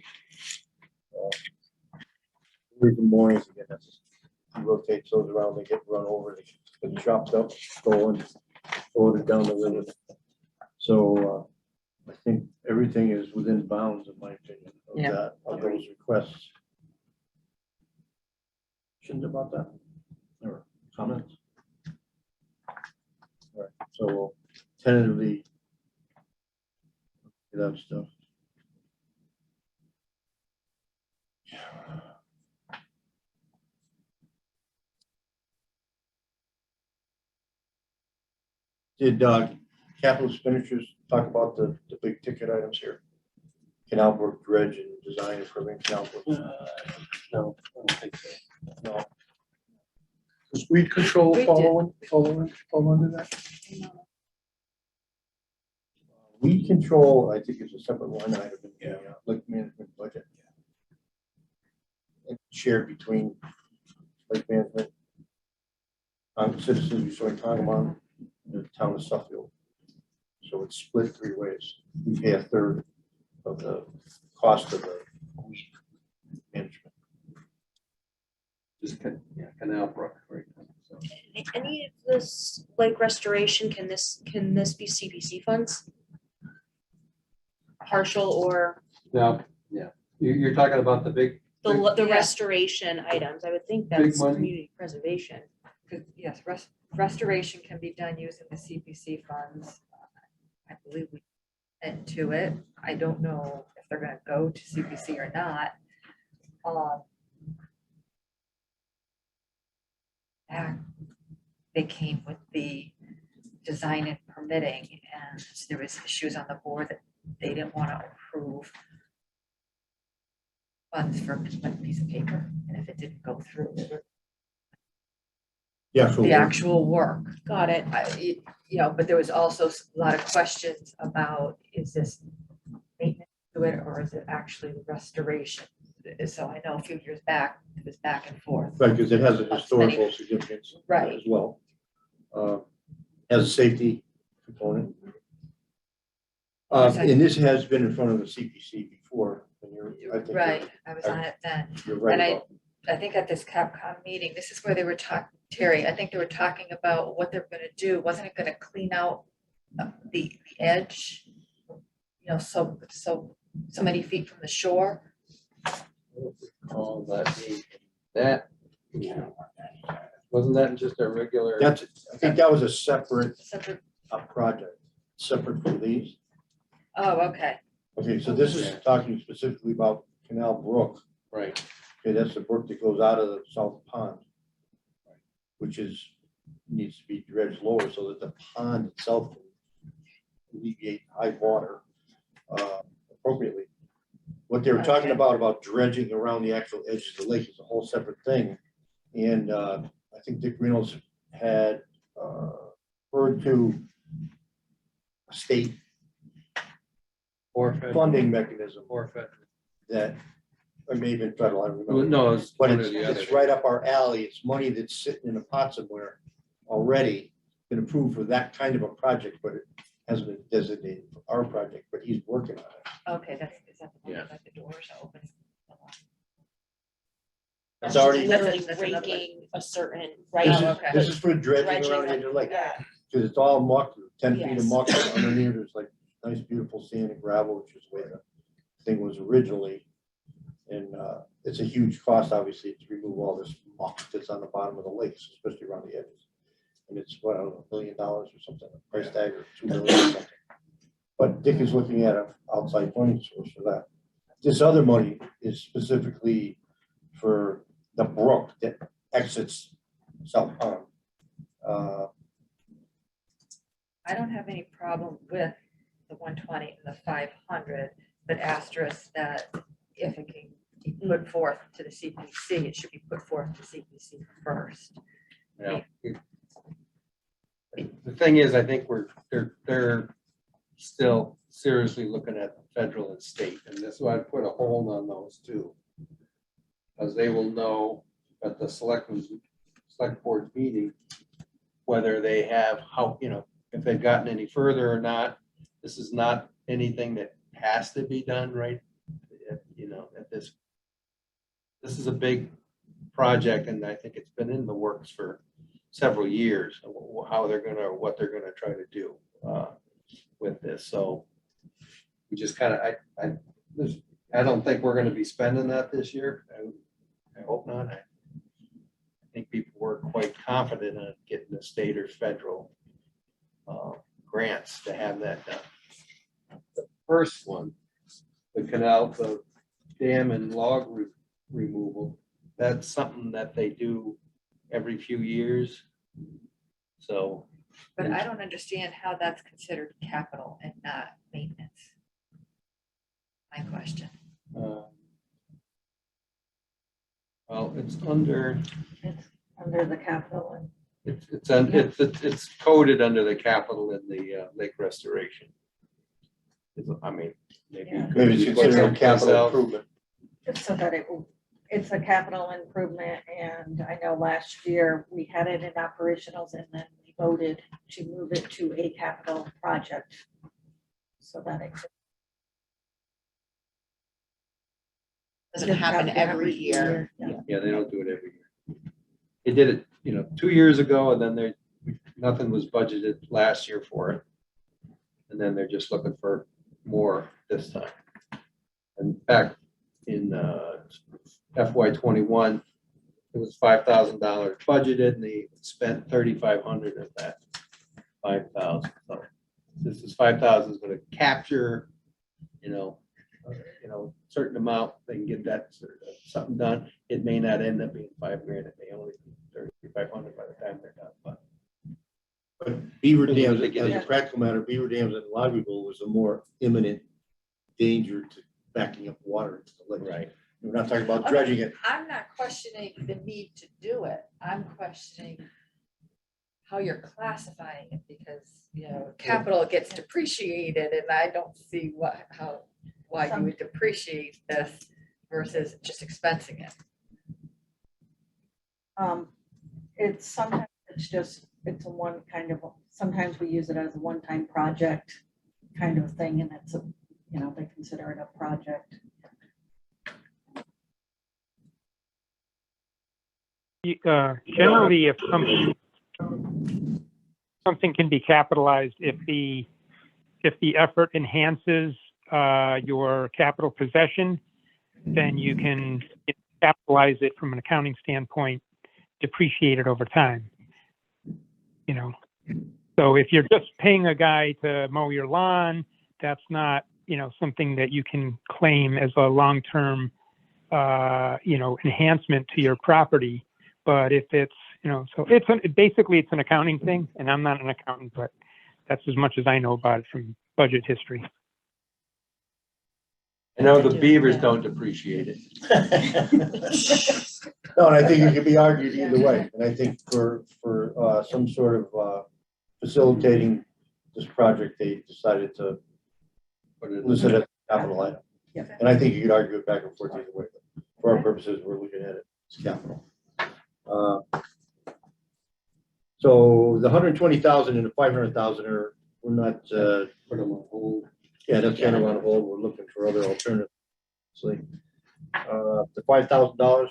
With the moorings again, that's, rotate those around, they get run over, they get chopped up, stolen, floated down the river. So I think everything is within bounds, in my opinion, of Yeah. that, of those requests. Questions about that? Or comments? All right, so we'll tentatively get that stuff. Did capital expenditures talk about the big ticket items here? Canal Brook dredge and design for canal brook? No, I don't think so. No. Does weed control We did. fall under that? Weed control, I think is a separate line item in the Yeah. lake management budget. It's shared between lake management, citizens of Short Congamon, and the town of Suffield. So it's split 3 ways. We pay 1/3 of the cost of the weed management. Just, Canal Brook, right? So, Any of this, like restoration, can this be CPC funds? Partial or Now, yeah, you're talking about the big, the Yeah. restoration items? I would think Big that's money. community preservation. Yes, restoration can be done using the CPC funds. I believe we into it. I don't know if they're gonna go to CPC or not. Back, they came with the design and permitting, and there was issues on the board that they didn't want to approve funds for one piece of paper, and if it didn't go through, Yeah, so the actual work. Got it. You know, but there was also a lot of questions about, is this maintenance to it, or is it actually restoration? So I know a few years back, it was back and forth. right, because it has a historical significance Right. as well. Has a safety component. And this has been in front of the CPC before, and I think Right, I was on it then. you're right And about. I think at this Capcom meeting, this is where they were talking, Terry, I think they were talking about what they're gonna do. Wasn't it gonna clean out the edge, you know, so many feet from the shore. All that, wasn't that just a regular? That's, I think that was a separate Separate, project, separate from these. oh, okay, Okay, so this is talking specifically about Canal Brook. Right. Okay, that's the brook that goes out of the south pond, which is, needs to be dredged lower so that the pond itself can alleviate high water appropriately. What they were talking Okay. about dredging around the actual edge of the lake is a whole separate thing. And I think Dick Reynolds had referred to a state Forfeit. funding mechanism Forfeit. that, or maybe even federal, I don't remember. No, it's But one or it's, the other. it's right up our alley. It's money that's sitting in a pot somewhere already, been approved for that kind of a project, but it hasn't been designated for our project, but he's working on it. okay, is that the one Yeah. about the doors opening? It's already, Literally That's another one. raking a certain, this right? is, okay. this is for dredging Dredging around the the- edge of the lake, Yeah. because it's all muck, 10 feet of Yes. muck underneath. There's like nice, beautiful sand and gravel, which is the way the thing was originally. And it's a huge cost, obviously, to remove all this muck that's on the bottom of the lakes, especially around the edges. And it's, what, I don't know, $1 million or something, a price tag or $2 million or something. But Dick is looking at an outside funding source for that. This other money is specifically for the brook that exits South Pond. I don't have any problem with the 120 and the 500, but asterisk that if it can be put forth to the CPC, it should be put forth to CPC first. Yeah. The thing is, I think they're still seriously looking at federal and state, and that's why I put a hold on those too. Because they will know at the select board meeting, whether they have, how, you know, if they've gotten any further or not. This is not anything that has to be done right, you know, at this is a big project, and I think it's been in the works for several years, how they're gonna, or what they're gonna try to do with this. So we just kind of, I don't think we're gonna be spending that this year. I hope not. I think people were quite confident on getting the state or federal grants to have that done. The first one, the canal, the dam and log removal, that's something that they do every few years. So. But I don't understand how that's considered capital and not maintenance. My question. Well, it's under, It's under the capital and it's coded under the capital in the lake restoration. I mean, maybe. Yeah. Maybe it's considered a capital improvement. so that it's a capital improvement. And I know last year we had it in operationals and then we voted to move it to a capital project. So that it could. Doesn't happen every year. Yeah. Yeah, they don't do it every year. They did it, you know, 2 years ago, and then nothing was budgeted last year for it. And then they're just looking for more this time. And back in FY21, it was $5,000 budgeted, and they spent $3,500 of that 5,000. So this is 5,000 is going to capture, you know, certain amount. They can get that something done. It may not end up being $5,000. It may only be $3,500 by the time they're done. But beaver Yeah. dams, as a practical matter, beaver dams and Lagouville was a more imminent danger to backing up water into the lake. Right. We're not talking about dredging it. I'm not questioning the need to do it. I'm questioning how you're classifying it because, you know, capital gets depreciated and I don't see why you would depreciate this versus just expensing it. It's sometimes it's a one kind of, sometimes we use it as a one-time project kind of thing, and it's a, you know, they consider it a project. Generally, if something, something can be capitalized if the effort enhances your capital possession, then you can capitalize it from an accounting standpoint, depreciate it over time. You know, so if you're just paying a guy to mow your lawn, that's not, you know, something that you can claim as a long-term, you know, enhancement to your property. But if it's, you know, so basically it's an accounting thing, and I'm not an accountant, but that's as much as I know about it from budget history. I know the beavers don't depreciate it. No, and I think it could be argued either way, and I think for some sort of facilitating this project, they decided to list it as a capital item. And I think you could argue it back and forth either way, but for our purposes, we're looking at it as capital. So the 120,000 and the 500,000 we're not, Put them on hold. yeah, that's kind of on hold. We're looking for other alternatives. So, the $5,000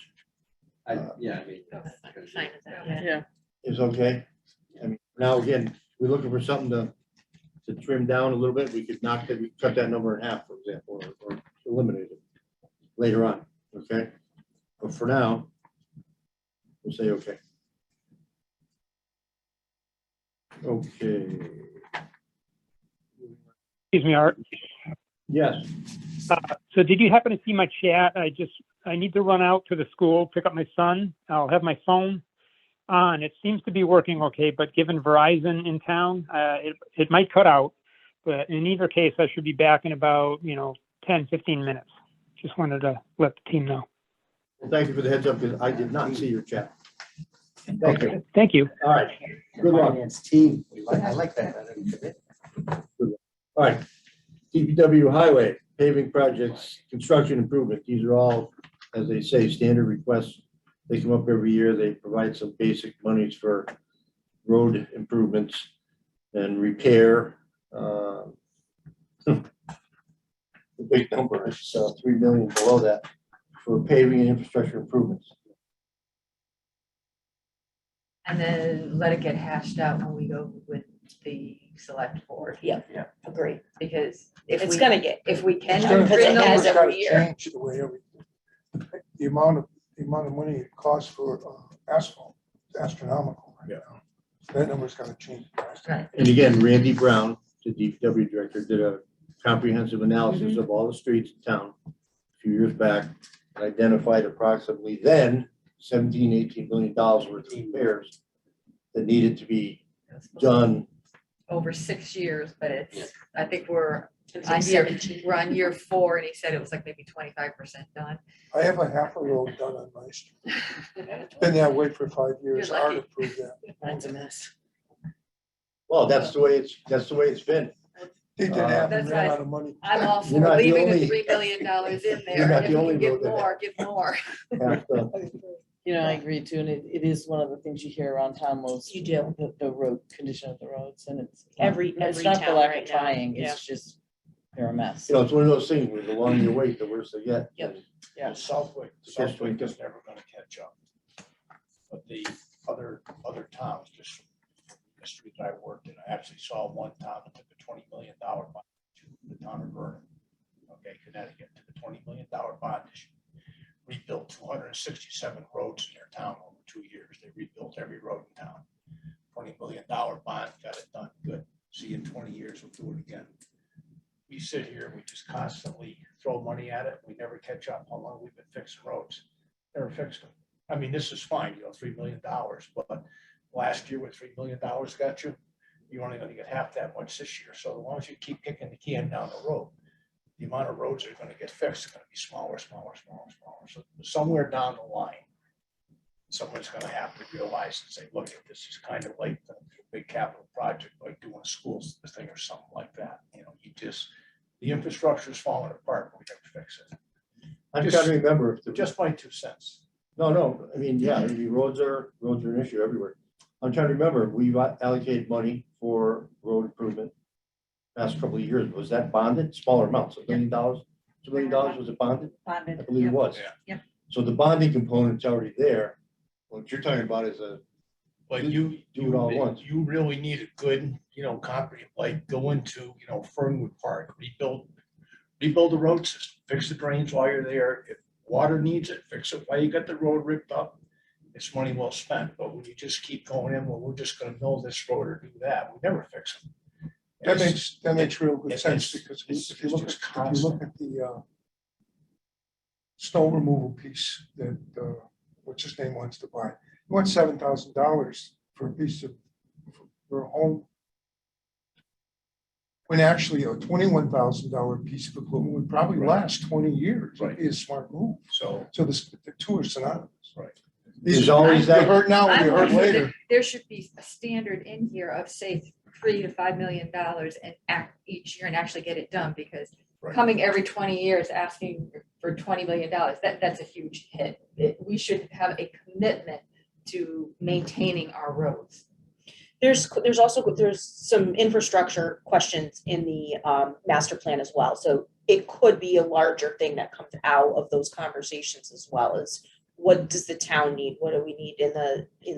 Yeah, I mean. Fine with that, yeah. is okay. I mean, now again, we're looking for something to trim down a little bit. We could cut that number in half, for example, or eliminate it later on, okay? But for now, we'll say okay. Okay. Excuse me, Art. Yes. So did you happen to see my chat? I need to run out to the school, pick up my son. I'll have my phone on. It seems to be working okay, but given Verizon in town, it might cut out. But in either case, I should be back in about, 10, 15 minutes. Just wanted to let the team know. Well, thank you for the heads up, because I did not see your chat. Thank you. Thank you. All right. Good luck. Finance team. I like that better than commit. All right. DPW highway paving projects, construction improvement. These are all, as they say, standard requests. They come up every year. They provide some basic monies for road improvements and repair. The big number is 3 million below that for paving and infrastructure improvements. And then let it get hashed out when we go with the select board. Agree. Because if It's we, gonna get, if we can It's gonna- trim them has every every year. Change the way everything, the amount of money it costs for asphalt, is astronomical right now. That number's gonna change. Right. And again, Randy Brown, the DPW director, did a comprehensive analysis of all the streets in town a few years back, and identified approximately then 17, 18 million dollars worth of repairs that needed to be done. Over 6 years, but it's, I think we're It's on like year, 17. we're on year 4, and he said it was like maybe 25% done. I have a half a road done on my street. It's been that way for 5 years. You're Art lucky. approved that. Mine's a mess. Well, that's the way it's been. They did have, That's ran why out of money. I'm all You're for not the leaving the only- $3 million in You're there. not If the we only can give road that more, give more. Have to- I agree too, and it is one of the things you hear around town most. You do. The road, condition of the roads, and it's. Every It's not for town lack right of now. trying, Yeah. it's just, they're a mess. It's one of those things where the longer you wait, the worse they get. Yep. Yeah. Southwick Yes, is never gonna catch up. But the other towns, just the street I worked in, I actually saw one town that took a $20 million bond to the town of Vernon. Okay, Connecticut took a $20 million bond issue. Rebuilt 267 roads in their town over 2 years. They rebuilt every road in town. $20 million bond, got it done, good. See, in 20 years, we'll do it again. We sit here, we just constantly throw money at it. We never catch up. How long we've been fixing roads? Never fixed them. I mean, this is fine, $3 million, but last year with $3 million got you, you're only gonna get half that much this year. So as long as you keep kicking the can down the road, the amount of roads that are gonna get fixed are gonna be smaller. So somewhere down the line, someone's gonna have to realize and say, look, this is kind of like a big capital project, like doing a school thing or something like that. The infrastructure is falling apart, we have to fix it. I'm trying to remember. Just my 2 cents. No, I mean, yeah, roads are an issue everywhere. I'm trying to remember, we've allocated money for road improvement past couple of years. Was that bonded? Smaller amounts, $1 million? $2 million, was it bonded? Bonded. I believe it was. Yeah. Yep. So the bonding component's already there. What you're talking about is But you, do it all at once. you really need a good, concrete, like go into, Fernwood Park, rebuild the road system, fix the drains while you're there. If water needs it, fix it while you got the road ripped up. It's money well spent, but when you just keep going in, well, we're just gonna mill this road or do that, we never fix them. That makes real good sense, it's- because it's if you look just at the snow removal piece that, what's his name wants to buy. He wants $7,000 for a piece of, for a home. When actually a $21,000 piece of equipment would probably last 20 years. It'd be a smart move. So, So the two are synonymous. right. There's always You're that, hurt now and I'm you're hurt wondering later. if there should be a standard in here of say $3 to $5 million and act each year and actually get it done, because Right. coming every 20 years asking for $20 million, that's a huge hit. We should have a commitment to maintaining our roads. There's some infrastructure questions in the master plan as well. So it could be a larger thing that comes out of those conversations, as well as what does the town need? What do we need in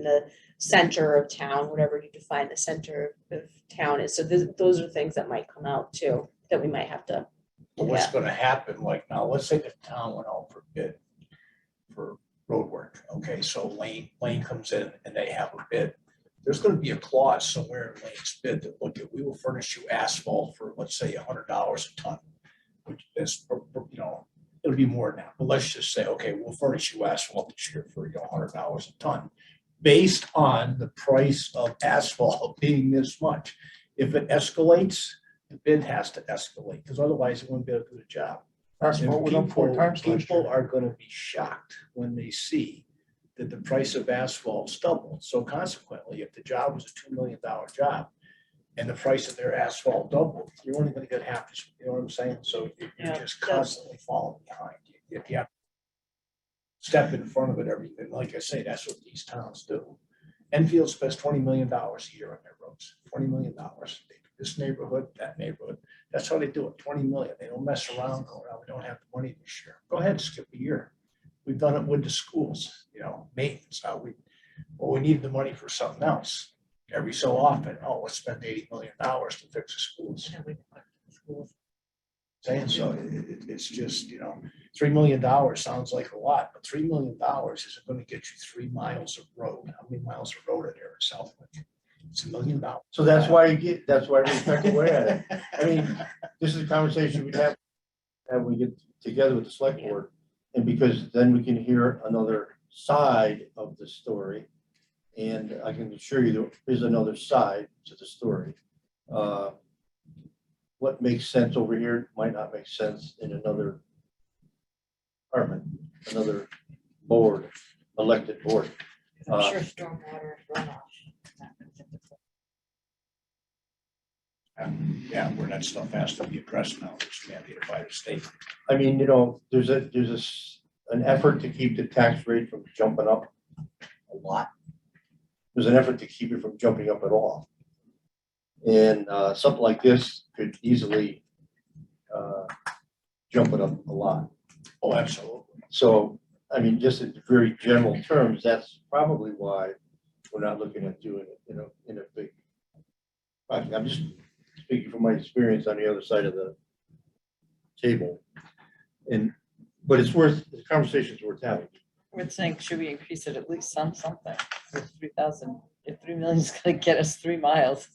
the center of town, whatever you define the center of town is. So those are things that might come out too, that we might have to. But what's gonna happen, like now, let's say the town went out for bid for road work. Okay, so Lane comes in and they have a bid. There's gonna be a clause somewhere in Lane's bid that, look, we will furnish you asphalt for, let's say, $100 a ton. Which is, it'll be more than that, but let's just say, okay, we'll furnish you asphalt this year for, $100 a ton. Based on the price of asphalt being this much. If it escalates, the bid has to escalate, because otherwise it won't be able to do the job. Asphalt went up 4 times last People year. are gonna be shocked when they see that the price of asphalt's doubled. So consequently, if the job was a $2 million job and the price of their asphalt doubled, you're only gonna get half, you know what I'm saying? So you're Yeah. just constantly falling behind. You have to step in front of it, everything. Like I say, that's what these towns do. Enfield spends $20 million a year on their roads, $20 million. They do this neighborhood, that neighborhood. That's how they do it, 20 million. They don't mess around, go around, we don't have the money this year. Go ahead, skip a year. We've done it with the schools, maintenance, we need the money for something else. Every so often, let's spend $80 million to fix the schools. Saying so, it's just, $3 million sounds like a lot, but $3 million isn't gonna get you 3 miles of road. How many miles of road are there in Southwick? It's $1 million. so that's why we peck away at it. I mean, this is a conversation we'd have, and we get together with the select board. And because then we can hear another side of the story. And I can assure you there is another side to the story. What makes sense over here might not make sense in another department, another board, elected board. I'm sure stormwater runoff. Yeah, where that stuff has to be addressed now, it's mandated by the state. I mean, there's an effort to keep the tax rate from jumping up a lot. There's an effort to keep it from jumping up at all. And something like this could easily jump it up a lot. Oh, absolutely. So, I mean, just in very general terms, that's probably why we're not looking at doing it, in a big project. I'm just speaking from my experience on the other side of the table. But the conversation's worth having. We're saying, should we increase it at least something? If 3,000, if 3 million is gonna get us 3 miles,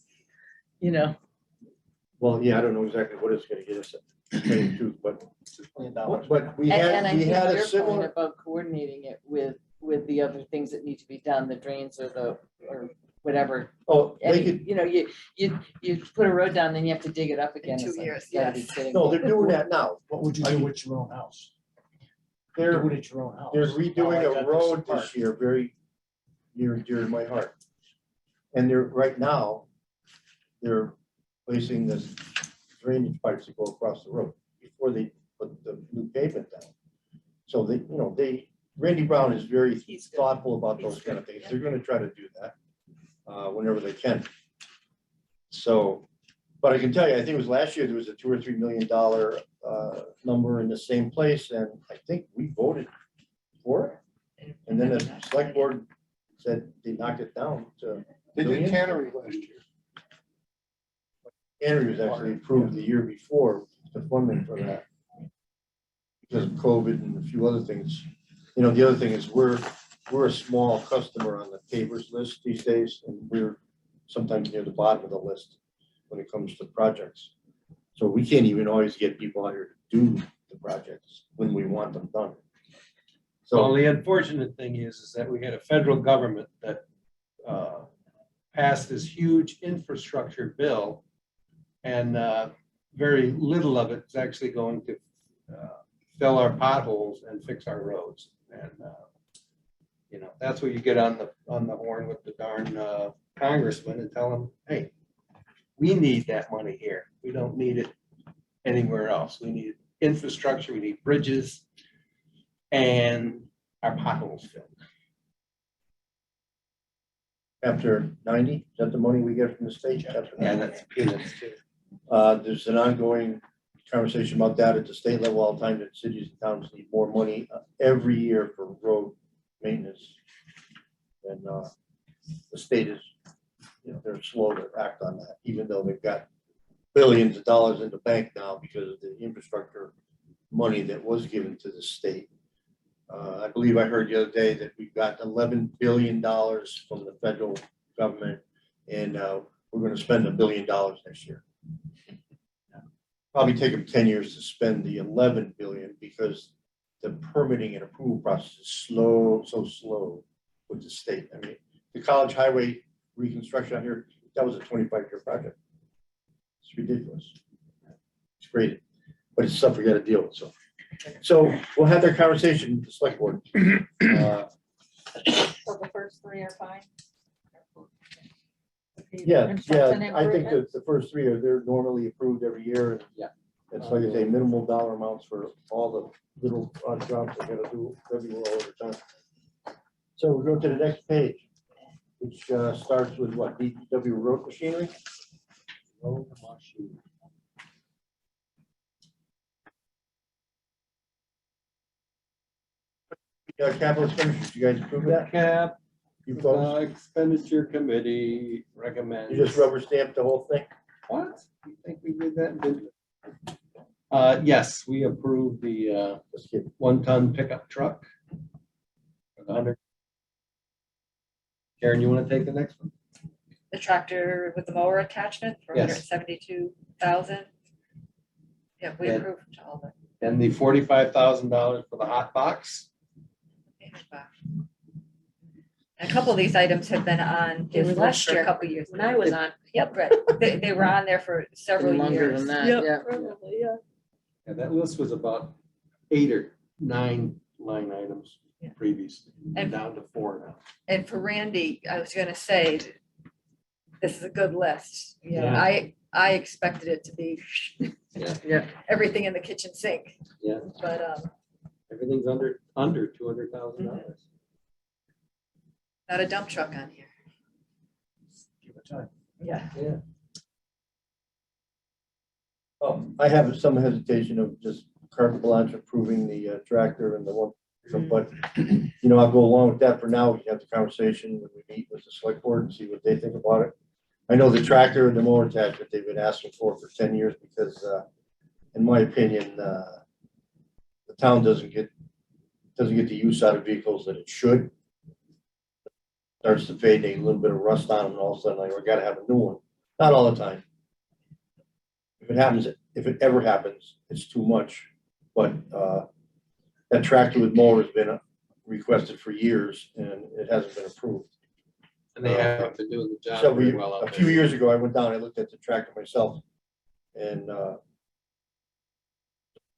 Well, yeah, I don't know exactly what it's gonna get us, to tell you the truth, but $6 million. we And I had think a your point similar. about coordinating it with the other things that need to be done, the drains or whatever. Oh, I they mean, could, you put a road down, then you have to dig it up again. 2 It's like, years, you gotta be yes. kidding no, me. they're doing that now. What would you do with your own house? They're Do it at your own house. They're Oh, I redoing got a this road part. this year, very near and dear to my heart. And right now, they're placing this drainage pipes to go across the road before they put the new pavement down. So Randy Brown is very thoughtful about those kind of things. They're gonna try to do that whenever they can. So, but I can tell you, I think it was last year, there was a $2 or $3 million number in the same place, and I think we voted for it. And then the select board said they knocked it down to. They did millions. tannery last year. Tannery was actually approved the year before, the funding for that. Because of COVID and a few other things. You know, the other thing is we're a small customer on the pavers list these days, and we're sometimes near the bottom of the list when it comes to projects. So we can't even always get people out here to do the projects when we want them done. Well, So the unfortunate thing is that we had a federal government that passed this huge infrastructure bill, and very little of it is actually going to fill our potholes and fix our roads. And you know, that's what you get on the horn with the darn congressman and tell them, hey, we need that money here. We don't need it anywhere else. We need infrastructure, we need bridges, and our potholes filled. after 90, is that the money we get from the state? After Yeah, 90? that's peanuts too. There's an ongoing conversation about that at the state level all the time, that cities and towns need more money every year for road maintenance. And the state is, you know, they're slow to act on that, even though they've got billions of dollars in the bank now because of the infrastructure money that was given to the state. I believe I heard the other day that we've got $11 billion from the federal government, and we're going to spend $1 billion next year. Probably take them 10 years to spend the 11 billion because the permitting and approval process is slow, so slow with the state. I mean, the college highway reconstruction out here, that was a 25-year project. It's ridiculous. It's great, but it's stuff we got to deal with. So we'll have that conversation with the select board. So the first three are fine? Yeah, Construction I think improvements? that the first three they're normally approved every year. And Yeah. It's like I say, minimal dollar amounts for all the little odd jobs they gotta do everywhere all the time. So we'll go to the next page, which starts with what, DPW road machinery? Road machine. Capital expenditures, you guys approve that? Cap, You folks, expenditure committee recommends. you just rubber stamped the whole thing? What? You think we did that? Didn't we? Yes, we approved the Just kidding. 1-ton pickup truck. For the 100. Karen, you want to take the next one? The tractor with the mower attachment for Yes. $172,000. Yeah, we Yeah. approved all of it. And the $45,000 for the hot box. And a couple of these items have been on They were his last list for year. a couple of years. When I was on, Yep, right. They were on there for several longer years. than that, Yep, yeah. probably, yeah. And that list was about 8 or 9 line items Yeah. previously, And- down to 4 now. And for Randy, I was gonna say, this is a good list. You know, Yeah. I expected it to be Yeah. everything in the kitchen sink, Yeah, but everything's under $200,000. not a dump truck on here. Give it time. Yeah. Yeah. I have some hesitation of just carte blanche approving the tractor and the one, but, you know, I'll go along with that for now. We can have the conversation when we meet with the select board and see what they think about it. I know the tractor and the mower attachment they've been asking for 10 years because, in my opinion, the town doesn't get the use out of vehicles that it should. Starts to fade, they get a little bit of rust on them, and all of a sudden, like, we gotta have a new one. Not all the time. If it ever happens, it's too much. But that tractor with mower has been requested for years and it hasn't been approved. And they have been doing the job So very well a out few there. years ago, I went down, I looked at the tractor myself and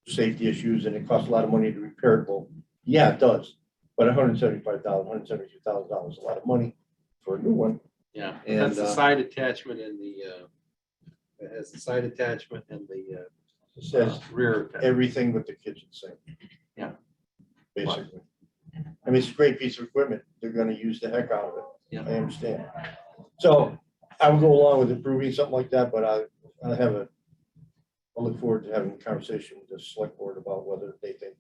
safety issues, and it costs a lot of money to repair it. Well, yeah, it does. But $175,000, $172,000 is a lot of money for a new one. Yeah, And, that's the side attachment and the, it has the side attachment and the It says rear attachment. everything but the kitchen sink. Yeah. Basically. I mean, it's a great piece of equipment. They're gonna use the heck out of it. Yeah. I understand. So I would go along with approving something like that, but I'll look forward to having a conversation with the select board about whether they think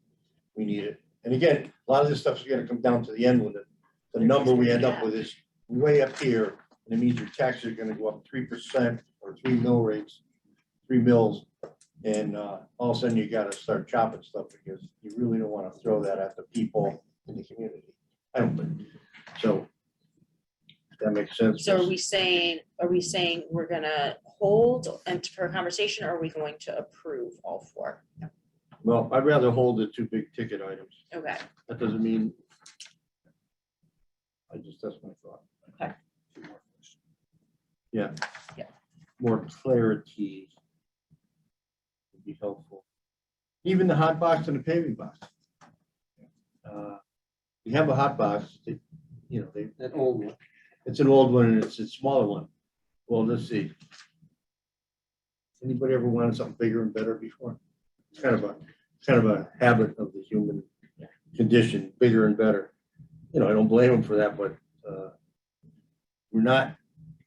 we need it. And again, a lot of this stuff is gonna come down to the end when the the number we end up with is way up here, and it means your taxes are gonna go up 3% or 3 mill rates, 3 mills. And all of a sudden you gotta start chopping stuff because you really don't wanna throw that at the people in the community. I don't think, so. If that makes sense. So are we saying we're gonna hold and for a conversation, or are we going to approve all 4? Well, I'd rather hold the 2 big ticket items. Okay, That doesn't mean. That's my thought. okay. Yeah. Yeah. More clarity would be helpful. Even the hot box and the paving box. We have a hot box, they, That old one. it's an old one and it's a smaller one. Well, let's see. Anybody ever wanted something bigger and better before? It's kind of a habit of the human condition, bigger and better. I don't blame them for that, but we're not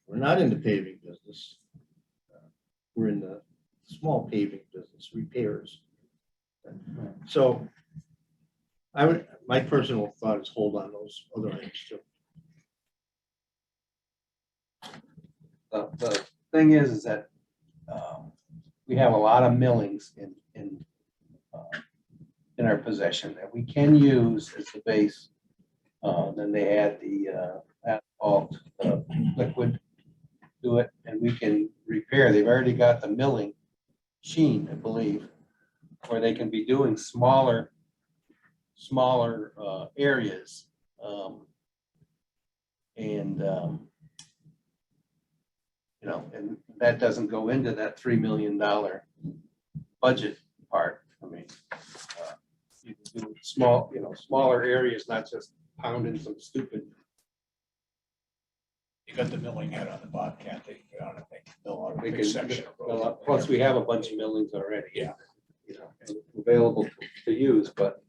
in the paving business. We're in the small paving business, repairs. So my personal thought is hold on those other items too. The thing is that we have a lot of millings in our possession that we can use as the base. Then they add the asphalt liquid to it, and we can repair. They've already got the milling machine, I believe, where they can be doing smaller areas. And that doesn't go into that $3 million budget part. I mean, you can do smaller areas, not just pounding some stupid. You got the milling head on the Bobcat, they can get on it, they can mill out a They big can section of fill road. up. Plus, we have a bunch of millings already. Yeah. And available to use, but.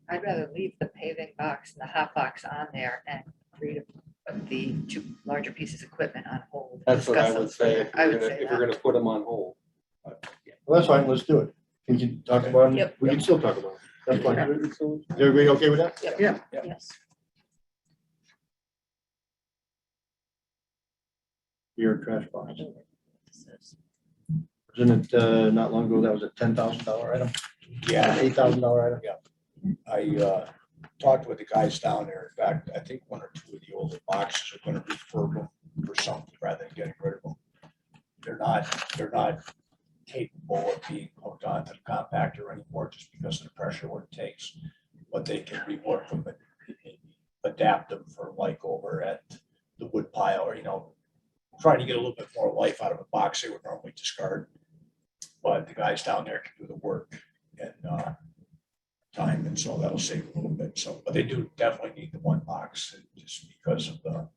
I'd rather leave the paving box and the hot box on there and agree to put the 2 larger pieces of equipment on hold. That's what I Discuss would those say later. I would say if we're that. gonna put them on hold. Well, that's fine, let's do it. We can talk about it. Yep. We can still talk about it. That's fine. Is everybody okay with that? Yes. Your trash box. Wasn't it not long ago, that was a $10,000 item? Yeah, $8,000 item? I talked with the guys down there. In fact, I think 1 or 2 of the older boxes are gonna refurb them for something rather than getting rid of them. They're not capable of being hooked onto the compactor anymore just because of the pressure what it takes. But they can rework them and adapt them for like over at the wood pile, or trying to get a little bit more life out of a box they would normally discard. But the guys down there can do the work and time, and so that'll save a little bit. So, but they do definitely need the 1 box just because of the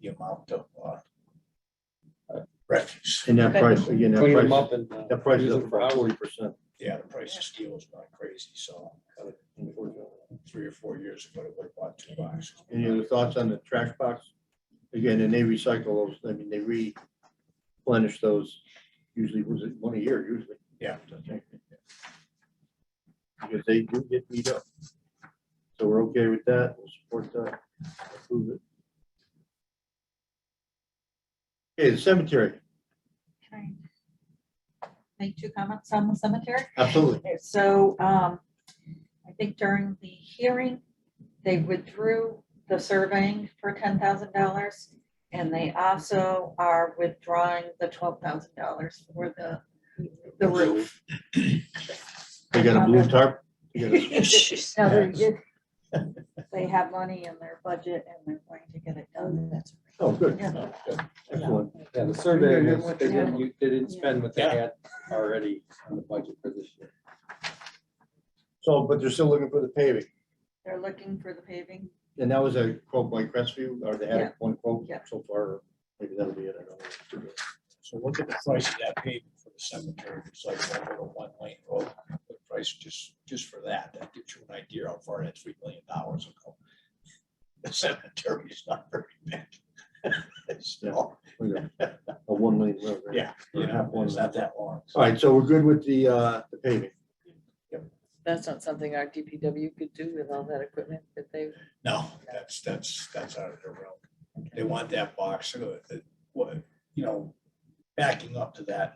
amount of refuse. And that price, again, Clean them that up and. price is use up them for about hours. 40%. Yeah, the price of steel is not crazy, so 3 or 4 years ago, it would have bought 2 boxes. Any other thoughts on the trash box? Again, and they recycle those, they replenish those, usually, was it 1 a year, usually? Yeah. Because they do get beat up. So we're okay with that, we'll support that, approve it. Okay, the cemetery, Can I make 2 comments on the cemetery? absolutely. So I think during the hearing, they withdrew the surveying for $10,000. And they also are withdrawing the $12,000 for the roof. They got a blue tarp? They got a- No, they have money in their budget and they're going to get it done. Oh, good, Yeah. excellent. Yeah, the survey, they didn't spend what they had already on the budget for this year. So, but they're still looking for the paving, They're looking for the paving. and that was a quote by Crestview, or they Yeah. had 1 quote Yeah. so far, maybe that'll be it, I don't know. So look at the price of that pavement for the cemetery. It's like one little 1-lane road. The price just for that. That gives you an idea how far that $3 million will go. The cemetery is not very big. It's still, A 1 lane road, right? yeah, Or half one it's lane. not that long. All right, so we're good with the paving. Yep. That's not something our DPW could do with all that equipment that they. No, that's out of their realm. They want that box, backing up to that,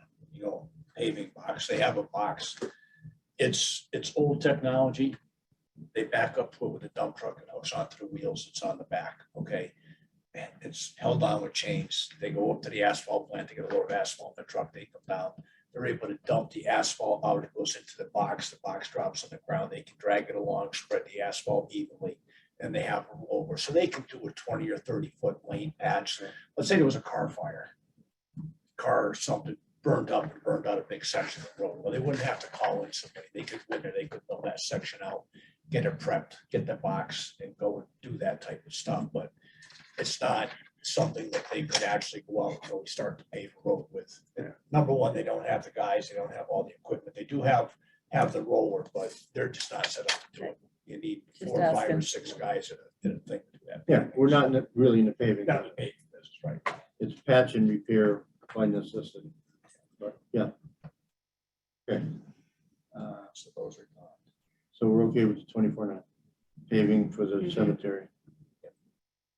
paving box. They have a box. It's old technology. They back up to it with a dump truck and hooks onto the wheels. It's on the back, okay? And it's held on with chains. They go up to the asphalt plant, they get a load of asphalt in the truck, they come down. They're able to dump the asphalt out. It goes into the box drops on the ground. They can drag it along, spread the asphalt evenly, and they have a roller. So they can do a 20 or 30-foot lane patch. Let's say there was a car fire. Car or something burned up and burned out a big section of the road. Well, they wouldn't have to call in somebody. They could win it. They could build that section out, get it prepped, get the box and go and do that type of stuff. But it's not something that they could actually go out and really start to pave a road with. Number one, they don't have the guys, they don't have all the equipment. They do have the roller, but they're just not set up to do it. You need Just 4 or 5 or asking. 6 guys in a thing to do that. Yeah, we're not really in the paving. Not the paving business, right? It's patch and repair by necessity. But yeah. Okay, So those are gone. so we're okay with the 24/9 paving for the cemetery.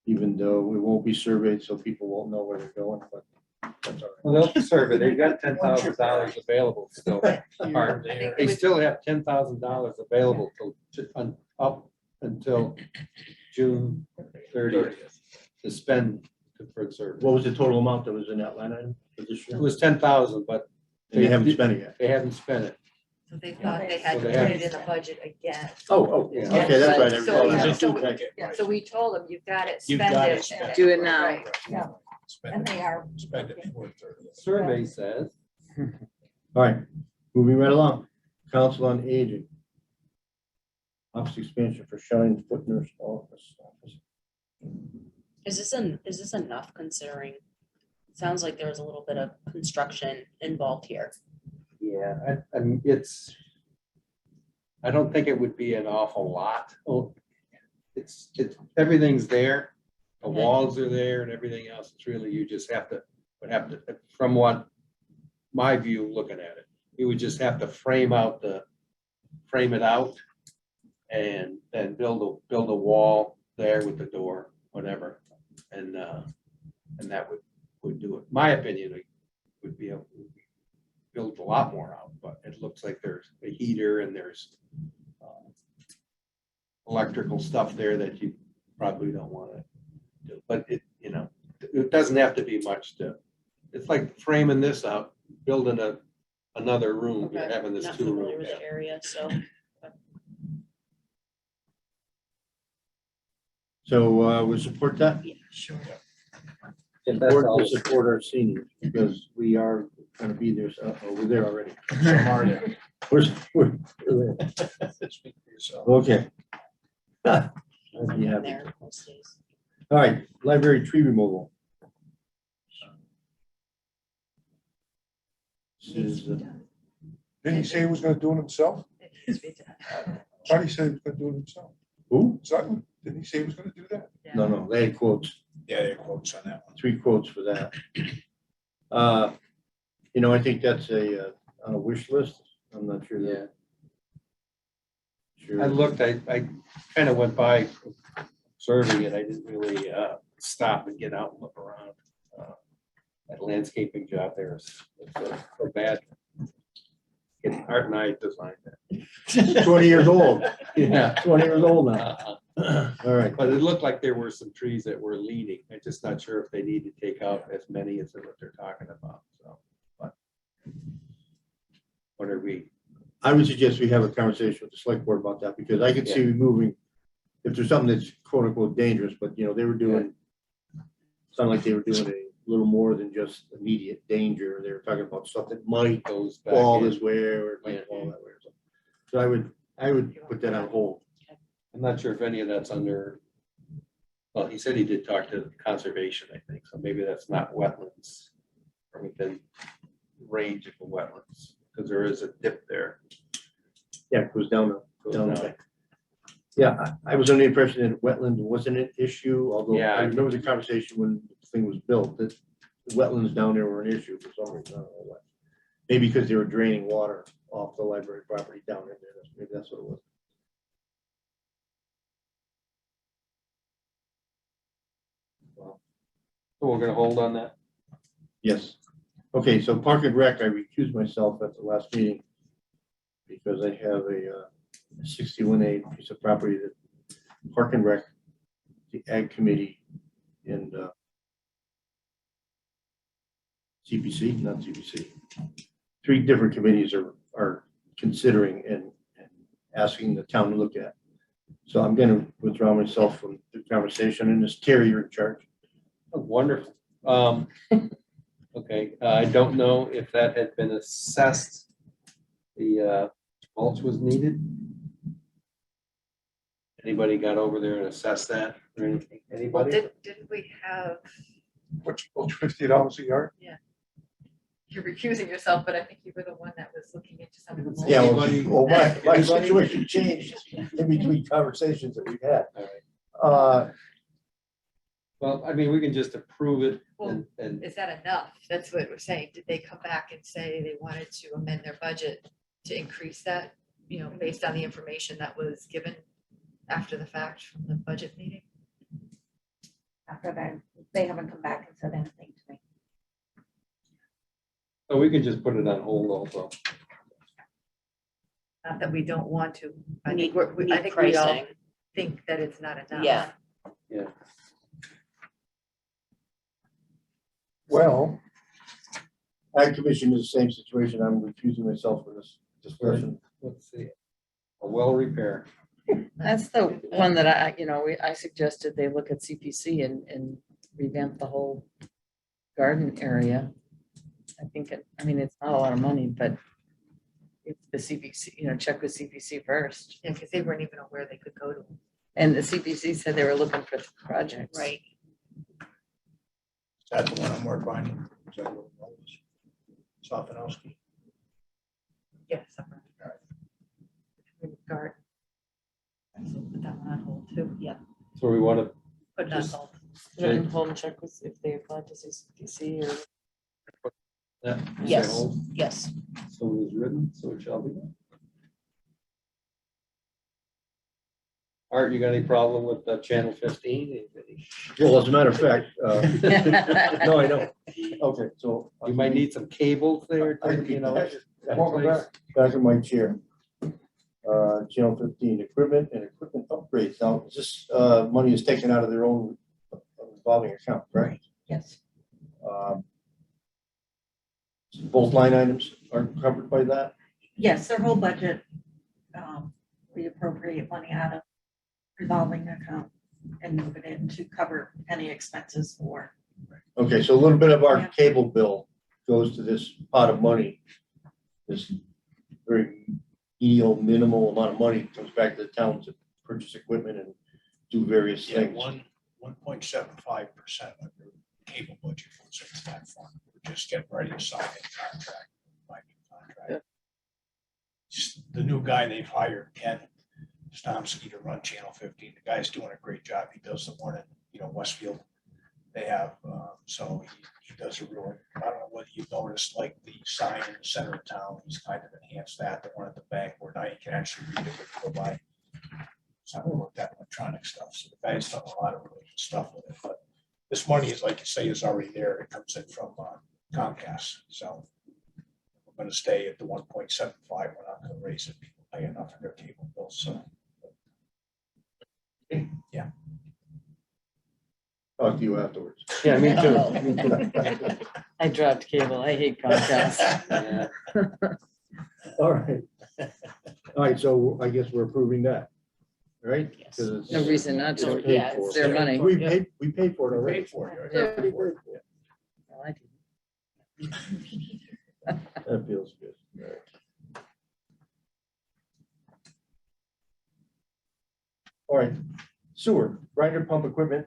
Even though it won't be surveyed, so people won't know where they're going, but that's all right. Well, they'll serve it. They've got $10,000 available still. Or They still have $10,000 available up until June 30th to spend for service. What was the total amount that was in that line item for this It year? was 10,000, but And you haven't spent it yet. they haven't spent it. So they thought they had So to they put have- it in the budget again. Oh, Yeah. okay, that's right. So, yeah, Okay. so- Okay. Yeah, so we told them, you've got it, You've spend got it. spend Do it now. Right. Yeah. Spend And it, they are. spend it before 30th. Survey says. All right, moving right along. Council on Aging. Office expansion for Shine Foot Nurse Office. Is this enough considering? It sounds like there was a little bit of construction involved here. Yeah, I mean, I don't think it would be an awful lot. Oh, it's, everything's there. The Okay. walls are there and everything else. It's really, you just would have to, from what my view looking at it, you would just have to frame it out and then build a wall there with the door, whatever. And that would do it. My opinion would be able to build a lot more out, but it looks like there's a heater and there's electrical stuff there that you probably don't want to do. But it doesn't have to be much it's like framing this up, building another room, you're Okay, having this not 2 familiar rooms. with the area, so. So we support that. Yeah, sure. We'll support our seniors because we are going to be there. We're there already. We're there. Speak for yourself. Okay. I've Yeah. been there most days. All right, library tree removal. This is, Didn't he say he was gonna do it himself? Thought he said he was gonna do it himself. who? Sutton, didn't he say he was gonna do that? No, they had quotes, Yeah, there are quotes on that one. 3 quotes for that. I think that's on a wish list. I'm not sure Yeah, that. Sure. I looked, I kind of went by surveying it. I didn't really stop and get out and look around. That landscaping job there is so bad. Art and I designed that. 20 years old, Yeah. 20 years old now. All right, But it looked like there were some trees that were leaning. I'm just not sure if they need to take out as many as what they're talking about, so. But what are we? I would suggest we have a conversation with the select board about that because I could see removing, if there's something that's quote unquote dangerous, but they were doing, sounded like they were doing a little more than just immediate danger. They were talking about stuff that might Goes back fall in. this way or it might fall that way or something. So I would put that on hold. I'm not sure if any of that's under, well, he said he did talk to conservation, I think, so maybe that's not wetlands or within range of the wetlands, because there is a dip there. Yeah, it goes down. Goes Down. down. Yeah, I was under the impression that wetland wasn't an issue, although Yeah. I remember the conversation when the thing was built, that the wetlands down there were an issue for some reason. I don't know what. Maybe because they were draining water off the library property down in there. Maybe that's what it was. So we're gonna hold on that. Yes. Okay, so Park and Rec, I recused myself at the last meeting because I have a 61A piece of property that Park and Rec, the Ag Committee, and CPC, not CPC. 3 different committees are considering and asking the town to look at. So I'm gonna withdraw myself from the conversation, and it's Terry, you're in charge. Oh, wonderful. Okay, I don't know if that had been assessed. The mulch was needed. Anybody got over there and assessed that or anything? Well, Anybody? didn't we have, Which, $50 a yard? you're recusing yourself, but I think you were the one that was looking into some of the. Yeah, Anybody- well, my anybody? situation changed in between conversations that we've had. All right. Uh, Well, I mean, we can just approve it Well, and Is that enough? That's what we're saying. Did they come back and say they wanted to amend their budget to increase that, based on the information that was given after the fact from the budget meeting? After that, they haven't come back and said anything to me. so we can just put it on hold also. Not that we don't want to. I Need- think I need think we all pricing. think that it's not enough. Yeah. Well, Ag Commission is the same situation. I'm recusing myself for this discussion. Let's see. A well repair. That's the one that I suggested they look at CPC and revamp the whole garden area. I think it's not a lot of money, but if the CPC, check with CPC first. Yeah, because they weren't even aware they could go to. And the CPC said they were looking for projects. Right. Is that the one I'm working on? Is that what it was? Sofinowski? Yes. Guard. So put that one on hold too. Yeah. So we want to, Put it on Just- hold. Put it on hold and check with if they applied to CPC or. Yes. Yes. So it is written, so it shall be done. Art, you got any problem with channel 15? Well, as a matter of fact, no, I don't. Okay, so. You might need some cables there, I to, can welcome back. back in my chair. Channel 15, equipment and equipment upgrades. Now, this money is taken out of their own revolving account, right? Yes. Both line items are covered by that? Yes, their whole budget, we appropriate money out of revolving account and move it in to cover any expenses for. Okay, so a little bit of our Yeah. cable bill goes to this pot of money. This very minimal amount of money comes back to the town to purchase equipment and do various Yeah, things. 1.75% of your cable budget goes into that fund. We're just getting ready to sign a contract. My new contract. Just the new guy they've hired, Ken Stomsky, to run Channel 15. The guy's doing a great job. He does the one in, Westfield. They have, so he does a real, I don't know whether you've noticed, like the sign in the center of town, he's kind of enhanced that, the one at the bank where now you can actually read it when you go by. So I don't look at electronic stuff, so the guy's done a lot of really good stuff with it, but this money is, like you say, is already there. It comes in from Comcast, so we're gonna stay at the 1.75. We're not gonna raise it. People pay enough for their cable bills, so. Yeah. Talk to you afterwards. Yeah, me too. I dropped cable. I hate Comcast. Yeah. All right. All right, so I guess we're approving that, right? Yes. 'Cause it's- No reason not to. it's paid Yeah, for. It's their money. We paid for it already. Paid for it. Yeah. Well, I do. That feels good. All right. All right, sewer, grinder pump equipment,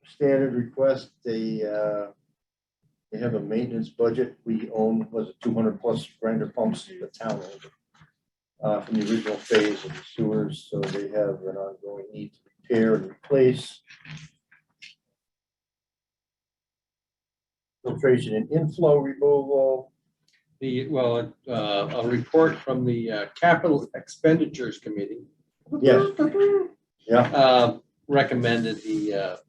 standard request, they have a maintenance budget. We own, was it 200+ grinder pumps, the town owned, from the original phase of the sewers, so they have an ongoing need to repair and replace. Filtration and inflow removal, A report from the Capital Expenditures Committee. Yes. Yeah, Recommended the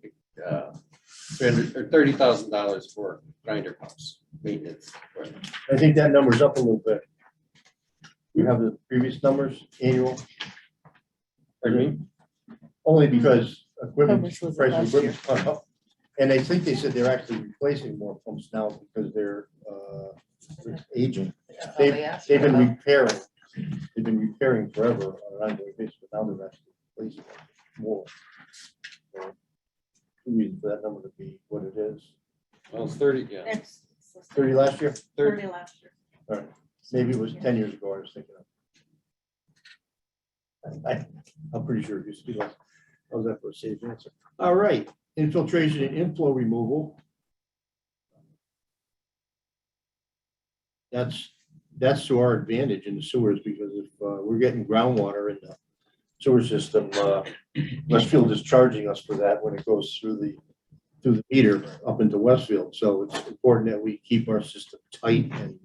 $30,000 for grinder pumps maintenance. I think that number's up a little bit. You have the previous numbers, annual? Pardon me? Only because How equipment, much was it price of last equipment's gone up. And I think they said they're actually replacing more pumps now because they're aging. They've been repairing. They've been repairing forever on an ongoing basis, but now they're actually replacing more. So, two reasons for that number to be what it is. Well, it's 30, yeah. It's 30 last year? 30 last year. All right. Maybe it was 10 years ago I was thinking of. I'm pretty sure it used to be less. How's that for a safe answer? All right, infiltration and inflow removal. That's to our advantage in the sewers because if we're getting groundwater in the sewer system, Westfield is charging us for that when it goes through the meter up into Westfield. So it's important that we keep our system tight and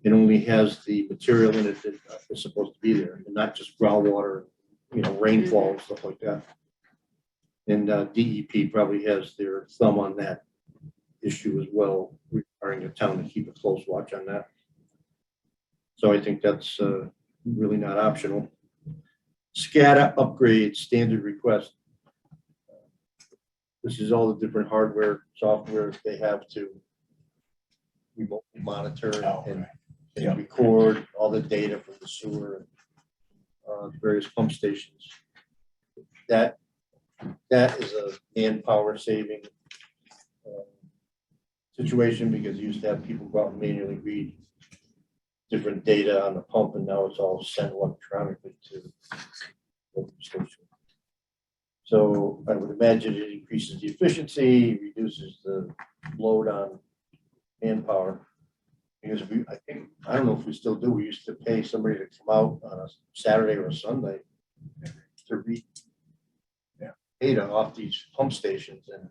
it only has the material in it that is supposed to be there and not just groundwater, rainfall and stuff like that. And DEP probably has their thumb on that issue as well, requiring the town to keep a close watch on that. So I think that's really not optional. Scada upgrade standard request. This is all the different hardware, software they have to remotely monitor and record all the data from the sewer and various pump stations. That is a manpower saving situation because you used to have people go out and manually read different data on the pump, and now it's all sent electronically to the station. So I would imagine it increases the efficiency, reduces the load on manpower. Because I don't know if we still do, we used to pay somebody to come out on a Saturday or a Sunday to read data off these pump stations and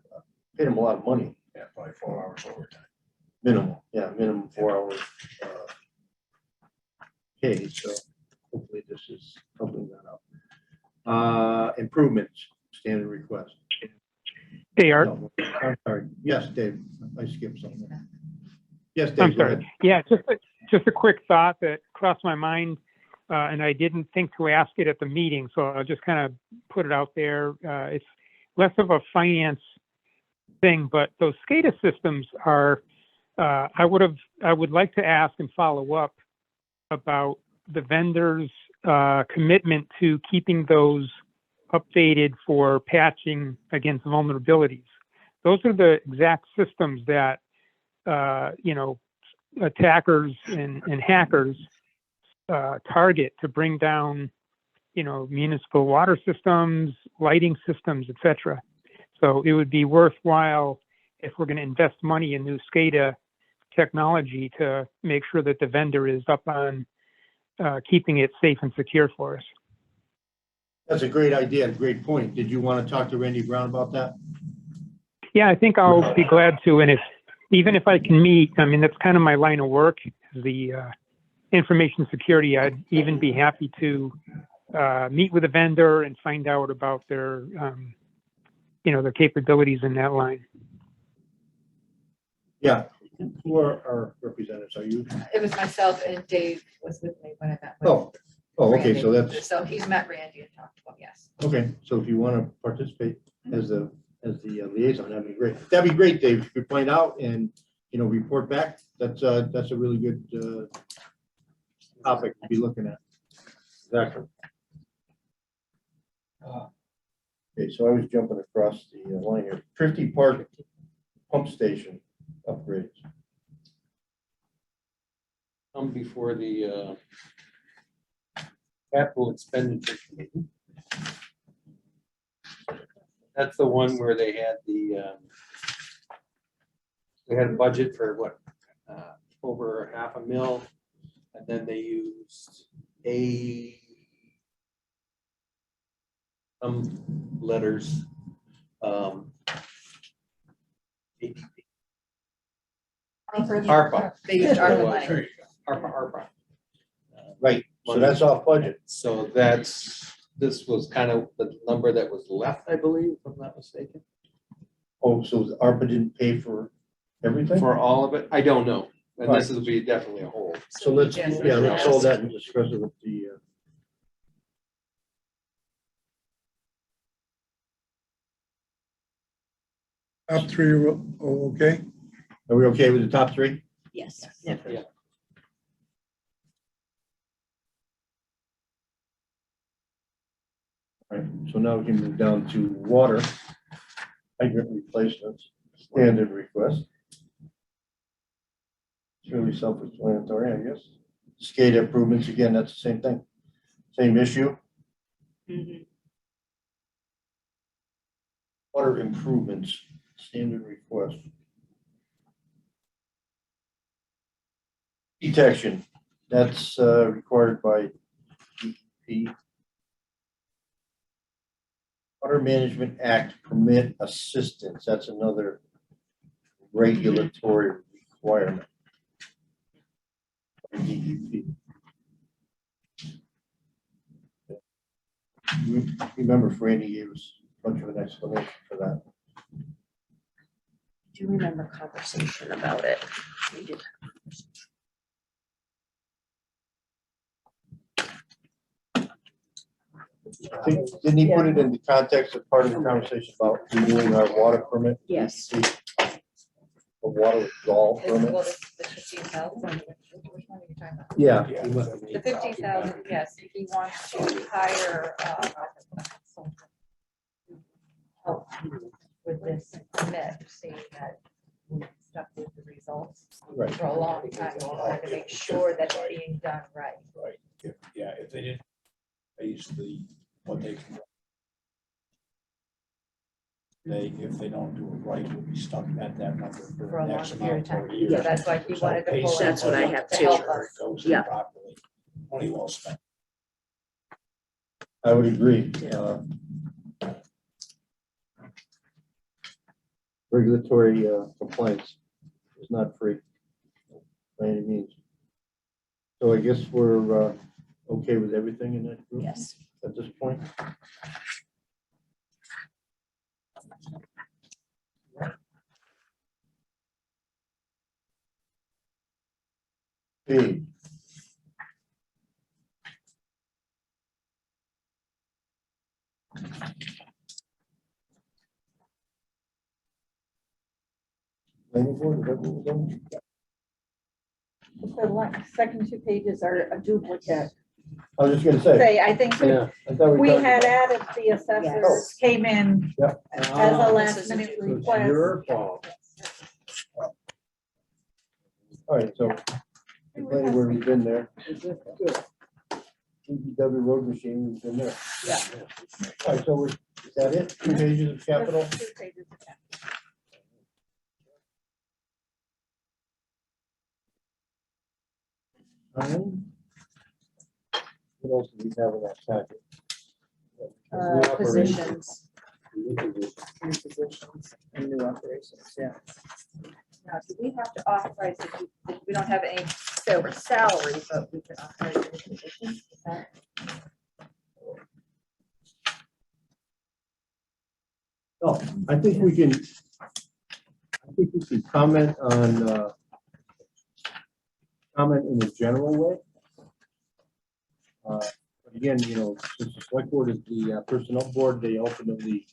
paid them a lot of money. Yeah, probably 4 hours overtime. Minimum 4 hours. Okay, so hopefully this is helping that out. Improvements, standard request. Hey, Art. No, I'm sorry. Yes, Dave, I skipped something. Yes, Dave. I'm go sorry. ahead. Yeah, just a quick thought that crossed my mind, and I didn't think to ask it at the meeting, so I'll just kind of put it out there. It's less of a finance thing, but those SCADA systems are. I would like to ask and follow up about the vendor's commitment to keeping those updated for patching against vulnerabilities. Those are the exact systems that attackers and hackers target to bring down, municipal water systems, lighting systems, etc. So it would be worthwhile if we're going to invest money in new SCADA technology to make sure that the vendor is up on keeping it safe and secure for us. That's a great idea, great point. Did you want to talk to Randy Brown about that? Yeah, I think I'll be glad to. And even if I can meet, I mean, that's kind of my line of work, the information security. I'd even be happy to meet with a vendor and find out about their, their capabilities in that line. Yeah. Who are our representatives? Are you? It was myself and Dave was with me when I met with. Oh, okay. So Randy. that's So he's met Randy and talked to him, yes. okay. So if you want to participate as the liaison, that'd be great. That'd be great, Dave. If you find out and report back, that's a really good topic to be looking at. Exactly. Okay, so I was jumping across the line here. Trifty Park pump station upgrades. Come before the Capital Expenditure Committee. That's the one where they had a budget for what, over $500,000, and then they used some letters. ADP. ARPA. They used ARPA There money. There you go. ARPA. Right, so that's off budget. So this was kind of the number that was left, I believe, if I'm not mistaken. Oh, so the ARPA didn't pay for everything? For all of it, I don't know. And this will be definitely a hold. So let's, Yes. yeah, let's hold that and discuss it with the, Top three, okay? are we okay with the top three? Yes. All right, so now we can move down to water. Hydrant replacements, standard request. It's really self-explanatory, I guess. Scada improvements, again, that's the same thing. Same issue. Mhm. Water improvements, standard request. Detection, that's required by DEP. Water Management Act permit assistance, that's another regulatory requirement. by DEP. Remember Franny gave us a bunch of an explanation for that. Do you remember conversation about it? We did. I think, didn't he put it in the context of part of the conversation about renewing our water permit? Yes. The water withdrawal permit? Well, the 15,000, which one are you talking about? Yeah. The 15,000, yes, he wants to hire, help with this permit, seeing that we've stuck with the results Right. for a long time. We wanted to make sure that it's being done right. Right, if they didn't raise what they can. If they don't do it right, we'll be stuck at that number for For a the next long period of amount of time. years. Yeah, that's why he So wanted to pay pull it. That's what I have to too. help us. Goes in Yeah. properly, money well spent. I would agree. Regulatory compliance is not free by any means. So I guess we're okay with everything in that group Yes. at this point. Okay. Planning board, is that what we're doing? The second two pages are a duplicate. I was just gonna say. I think Yeah. I thought we talked had about- added the assessors Yes. came in Yep. as a Ah, last minute so it's request. your fault. All right, so the planning board, we've been there. DPW road machine, we've been there. Yeah. All right, so is that it? 2 pages of capital? That's 2 pages of capital. What else do we have in that packet? Positions, new positions and new operations, yeah. Now, do we have to authorize, we don't have any silver salary, but we can authorize the positions, is that? Oh, I think we can comment on, comment in a general way. But again, you know, since the select board is the personnel board, they ultimately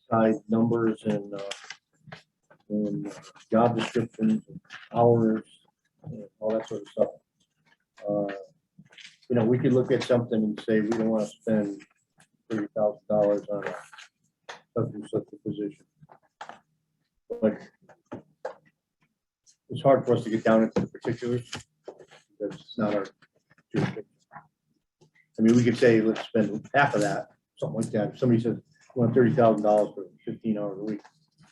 decide numbers and job descriptions, and hours, and all that sort of stuff. You know, we could look at something and say, we don't want to spend $30,000 on such a position. But it's hard for us to get down into the particulars because it's not our jurisdiction. I mean, we could say, let's spend half of that, something like that. If somebody says, we want $30,000 for 15 hours a week,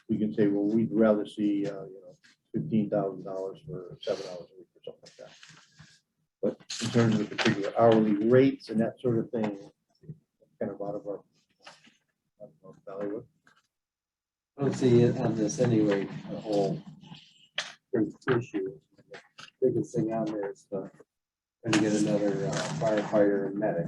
we can say, well, we'd rather see, $15,000 for 7 hours a week or something like that. But in terms of the particular hourly rates and that sort of thing, it's kind of out of our value. I don't see it on this anyway, the whole issue. The biggest thing on there is the, gonna get another firefighter and medic.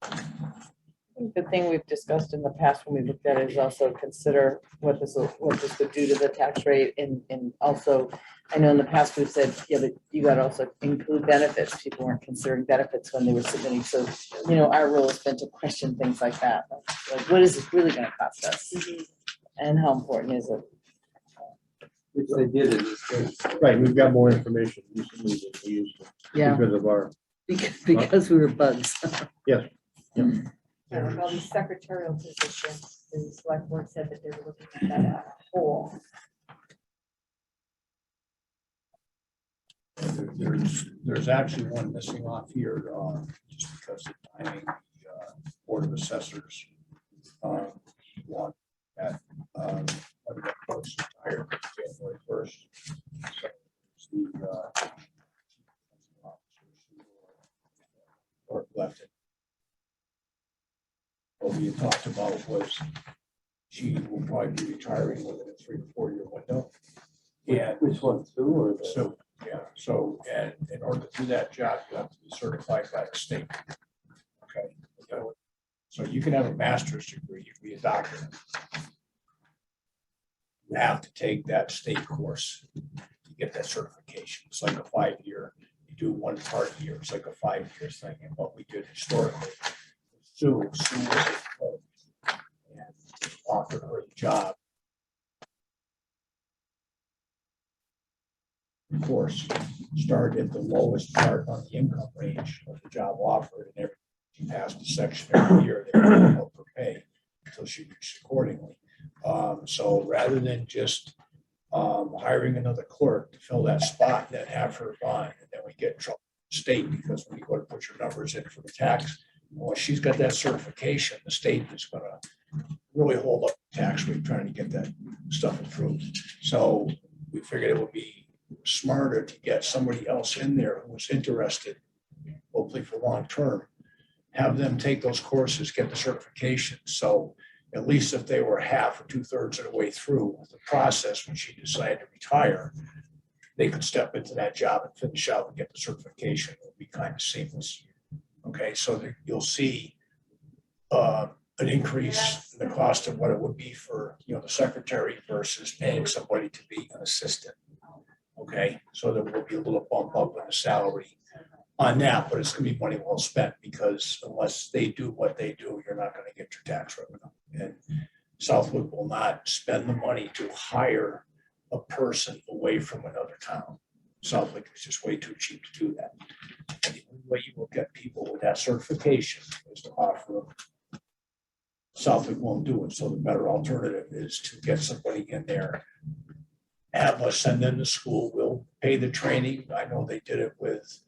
I think the thing we've discussed in the past when we looked at it is also consider what this would do to the tax rate and also, I know in the past we've said, yeah, but you gotta also include benefits. People weren't considering benefits when they were submitting. So, our role has been to question things like that. Like, what is this really gonna cost us? And how important is it? Which they did in this case. Right, we've got more information recently than we used to Yeah, because of our, because we were bugs. yes. And all these secretarial positions, the select board said that they were looking at that as a whole. There's actually one missing off here, just because of timing, the Board of Assessors. Want that, when that post retired January 1st. So it's the, or left it. What we had talked about was she will probably be retiring within a 3 to 4 year window. Yeah. Which one, two or the? So, yeah, so, and in order to do that job, you have to be certified by the state. Okay. So you can have a master's degree, you can be a doctor. You have to take that state course to get that certification. It's like a 5-year, you do one part a year, it's like a 5-year thing. And what we did historically, Sue was a clerk and offered her a job. Of course, started at the lowest part on the income range of the job offered, and every she passed a section every year, they would help her pay until she reached accordingly. So rather than just hiring another clerk to fill that spot, and then have her gone, and then we get in trouble with the state because when you go to put your numbers in for the tax, well, she's got that certification, the state is gonna really hold up the tax rate trying to get that stuff approved. So we figured it would be smarter to get somebody else in there who was interested, hopefully for long term, have them take those courses, get the certification. So at least if they were half or 2/3 of the way through the process when she decided to retire, they could step into that job and finish out and get the certification. It would be kind of seamless. Okay, so that you'll see an increase in the cost of what it would be for, the secretary versus paying somebody to be an assistant. Okay, so there will be a little bump up in the salary on that, but it's gonna be money well spent because unless they do what they do, you're not gonna get your tax revenue. And Southwood will not spend the money to hire a person away from another town. Southwick is just way too cheap to do that. And the only way you will get people with that certification is to offer them. Southwick won't do it, so the better alternative is to get somebody in there, have us send them to school, we'll pay the training. I know they did it with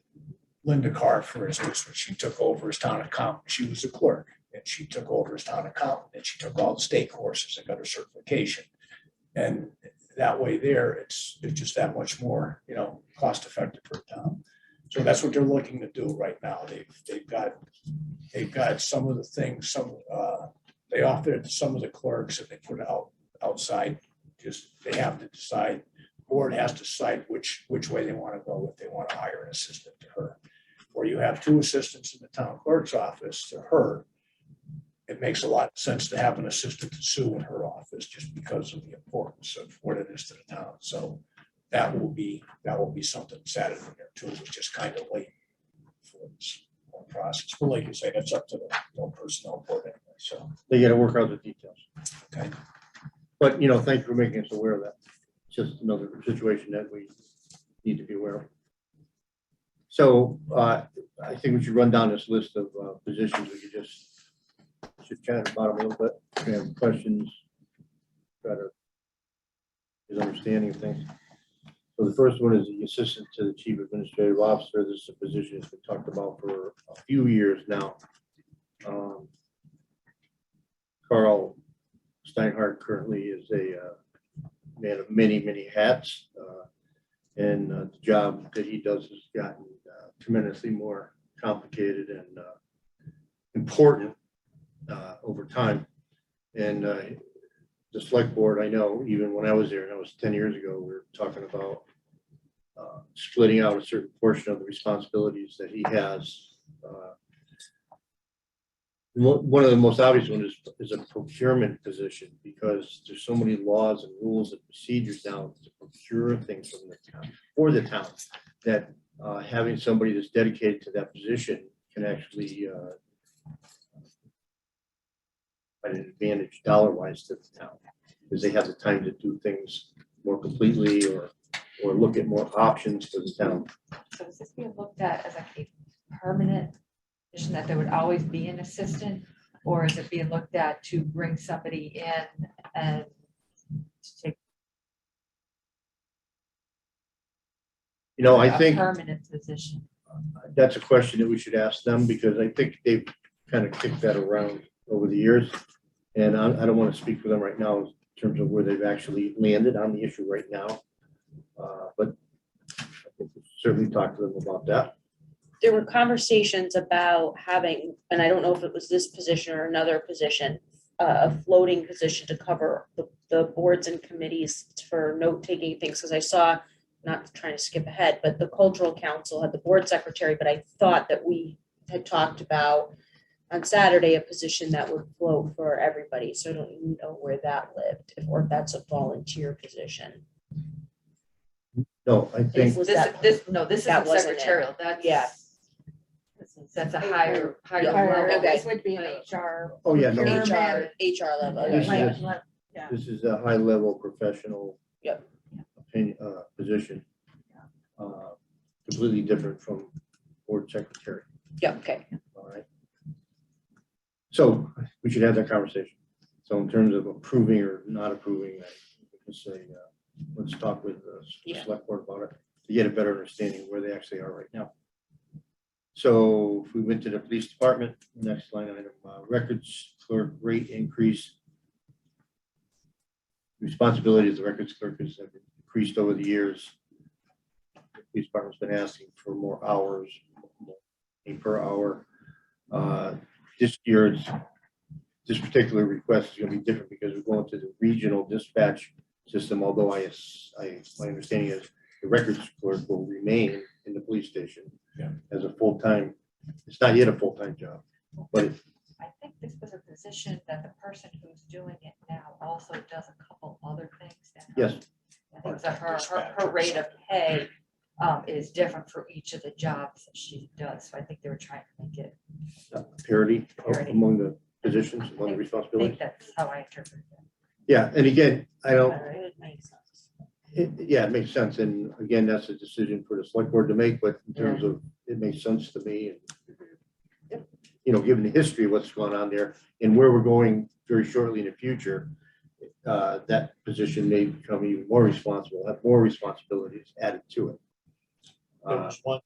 Linda Carr, for instance, when she took over as town accountant. She was a clerk and she took over as town accountant and she took all the state courses and got her certification. And that way there, it's just that much more, cost effective for a town. So that's what they're looking to do right now. They've got some of the things, they offered some of the clerks and they put out outside. Just they have to decide, the board has to decide which way they want to go, if they want to hire an assistant to her. Or you have 2 assistants in the town clerk's office to her. It makes a lot of sense to have an assistant to Sue in her office just because of the importance of what it is to the town. So that will be something that's added in there too, which is kind of late for this whole process. But like you say, that's up to the personnel board anyway. So They gotta work out the details. okay. But, thank you for making us aware of that. It's just another situation that we need to be aware of. So I think we should run down this list of positions. We could just chat about them a little bit. If you have questions, try to get understanding of things. So the first one is the assistant to the chief administrative officer. This is a position that's been talked about for a few years now. Carl Steinhardt currently is a man of many, many hats. And the job that he does has gotten tremendously more complicated and important over time. And the select board, I know, even when I was there, and that was 10 years ago, we were talking about splitting out a certain portion of the responsibilities that he has. One of the most obvious ones is a procurement position, because there's so many laws and rules and procedures now to procure things from the town, for the town, that having somebody that's dedicated to that position can actually an advantage dollar-wise to the town, because they have the time to do things more completely or look at more options for the town. So is this being looked at as like a permanent position that there would always be an assistant? Or is it being looked at to bring somebody in and to take You know, I a think permanent position? that's a question that we should ask them, because I think they've kind of kicked that around over the years. And I don't want to speak for them right now in terms of where they've actually landed on the issue right now. But I think we'll certainly talk to them about that. There were conversations about having, and I don't know if it was this position or another position, a floating position to cover the boards and committees for note-taking things, because I saw, not trying to skip ahead, but the cultural council had the board secretary, but I thought that we had talked about on Saturday a position that would float for everybody, so I don't know where that lived, or if that's a volunteer position. No, I think, Was This that- is that wasn't it. secretarial, that's. Yeah. That's a higher Yeah. level. Okay. This would be an HR. oh yeah, no, procurement. HR level. This Okay. is- this is a high-level professional Yep. opinion, position. Completely different from board secretary. Yeah, okay. All right. So we should have that conversation. So in terms of approving or not approving, we can say, let's talk with the Yeah. select board about it to get a better understanding of where they actually are right now. So if we went to the police department, next line item, records clerk rate increase. Responsibilities of the records clerk has increased over the years. The police department's been asking for more hours, more pay per hour. This year, this particular request is going to be different because we're going to the regional dispatch system, although my understanding is the records clerk will remain in the police station as a full-time. It's not yet a full-time job, but I think this was a position that the person who's doing it now also does a couple other things. And yes, I think that her rate of pay is different for each of the jobs that she does. So I think they were trying to make it, parity Parity. among the positions, among the I think responsibilities. that's how I interpret it. Yeah, and again, I don't, It makes sense. yeah, it makes sense. And again, that's a decision for the select board to make, but in terms of, it makes sense to me. And you know, given the history of what's going on there and where we're going very shortly in the future, that position may become even more responsible, have more responsibilities added to it. There was one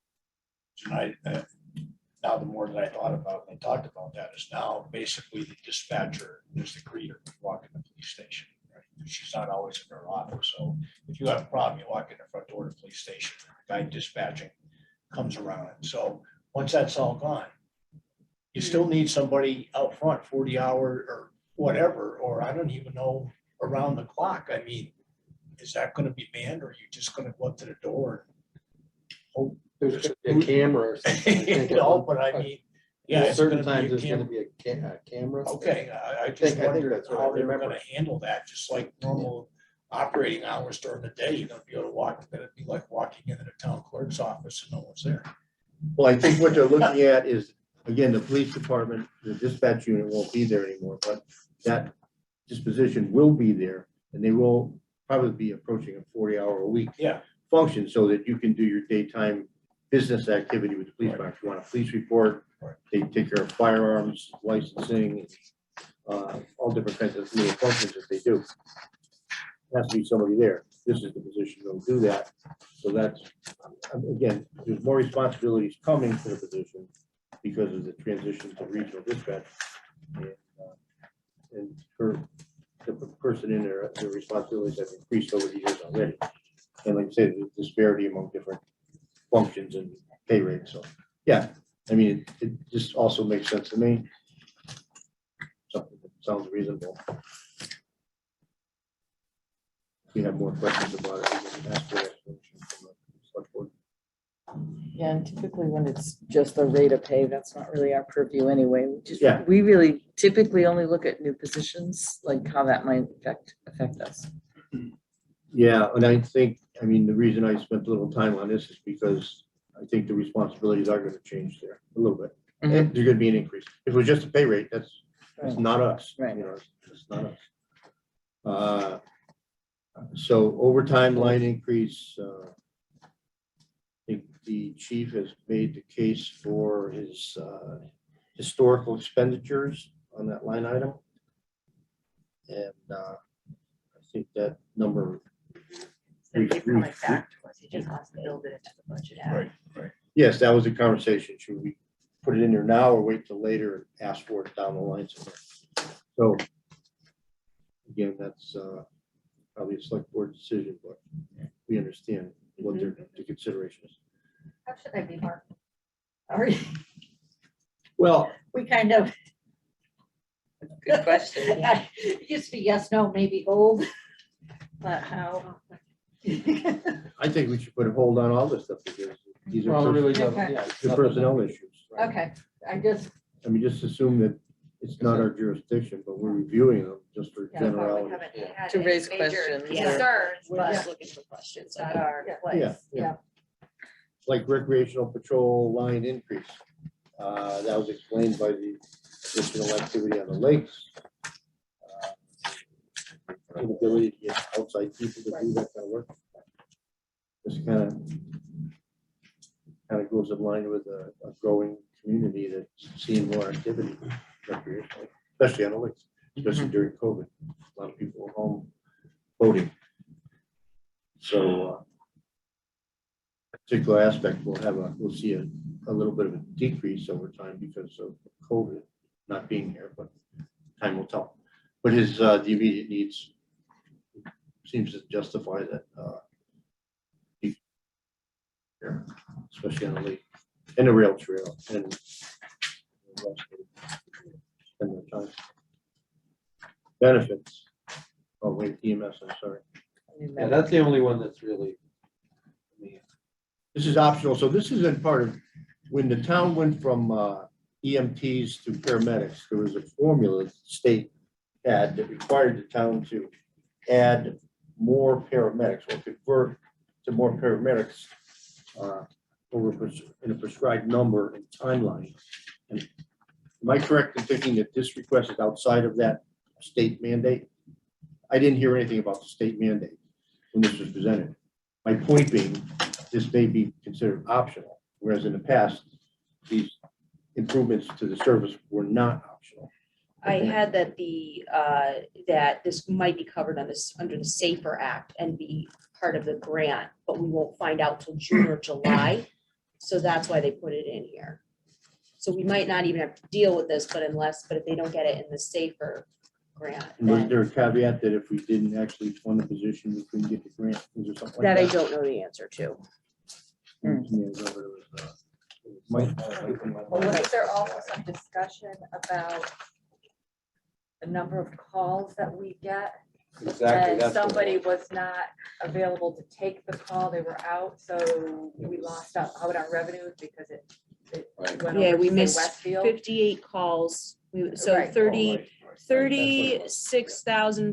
tonight, now the more that I thought about, and I talked about that, is now basically the dispatcher is the greeter walking the police station. Right? She's not always in her office, so if you have a problem, you walk in the front door of the police station, the guy dispatching comes around it. So once that's all gone, you still need somebody out front 40 hours or whatever, or I don't even know, around the clock. I mean, is that going to be manned, or are you just going to go up to the door? Oh, There's a camera or something. you know, but I mean, yeah, it's Certain gonna times be a there's gonna camera. be a camera. Okay, I just think wondered that's what I how they're remember. gonna handle that, just like normal operating hours during the day. You're gonna be able to walk, it'd be like walking into the town clerk's office and no one's there. Well, I think what they're looking at is, again, the police department, the dispatch unit won't be there anymore, but that disposition will be there, and they will probably be approaching a 40-hour-a-week Yeah, function so that you can do your daytime business activity with the police department. If you want a police report, Right. they take care of firearms, licensing, all different kinds of little functions that they do. Has to be somebody there. This is the position that'll do that. So that's, again, there's more responsibilities coming to the position because of the transition to regional dispatch. And for the person in there, their responsibilities have increased over the years already. And like I said, the disparity among different functions and pay rates. So, yeah, I mean, it just also makes sense to me. Something sounds reasonable. If you have more questions about it, you can ask for explanation from the select board. Yeah, and typically when it's just the rate of pay, that's not really our purview anyway. Yeah. We really typically only look at new positions, like how that might affect us. Yeah, and I think, I mean, the reason I spent a little time on this is because I think the responsibilities are gonna change there a little bit. Mhm. There's gonna be an increase. If it was just a pay rate, that's Right. not us. Right. You know, it's not us. So overtime line increase, I think the chief has made the case for his historical expenditures on that line item. And I think that number. So keep coming back to us. He just wants to build it into the budget. Right. Yes, that was a conversation. Should we put it in there now or wait till later and ask for it down the line somewhere? So again, that's probably a select board decision, but we understand what the consideration is. How should I be marked? Sorry, Well, we kind of. Good question. It used to be yes, no, maybe hold, but how? I think we should put a hold on all this stuff because these Well, it are really Okay. doesn't, yeah. it's the nothing personnel that- issues. Okay, I just, I mean, just assume that it's not our jurisdiction, but we're reviewing them just for yeah, but we generality. haven't had To any raise major questions or- concerns, We're but just looking for questions. it's not our place, Yeah. yeah. Like recreational patrol line increase. That was explained by the additional activity on the lakes. Inability to get outside people to do that kind of work. This kind of goes in line with a growing community that's seeing more activity recreationally, especially on the lakes, especially during COVID. A lot of people are home boating. So particular aspect, we'll see a little bit of a decrease over time because of COVID not being here, but time will tell. But his, the immediate needs seems to justify that, here, especially on the lake and the rail trail and spend their time. Benefits. Oh, wait, EMS, I'm sorry. Yeah, that's the only one that's really. I mean, This is optional, so this isn't part of, when the town went from EMTs to paramedics, there was a formula the state had that required the town to add more paramedics or convert to more paramedics in a prescribed number and timeline. And am I correct in thinking that this request is outside of that state mandate? I didn't hear anything about the state mandate when this was presented. My point being, this may be considered optional, whereas in the past, these improvements to the service were not optional. I had that that this might be covered on this, under the Safer Act and be part of the grant, but we won't find out till June or July. So that's why they put it in here. So we might not even have to deal with this, but if they don't get it in the Safer grant. And was then- there a caveat that if we didn't actually fund the position, we couldn't get the grant? Was there something like That I that? don't know the answer to. Yeah, there was, Mike, Was there also some discussion about the number of calls that we get? Exactly. And that's the somebody one. was not available to take the call, they were out, so we lost out on revenues because it Right. went Yeah, over we to, say, missed Westfield. 58 calls. So Right.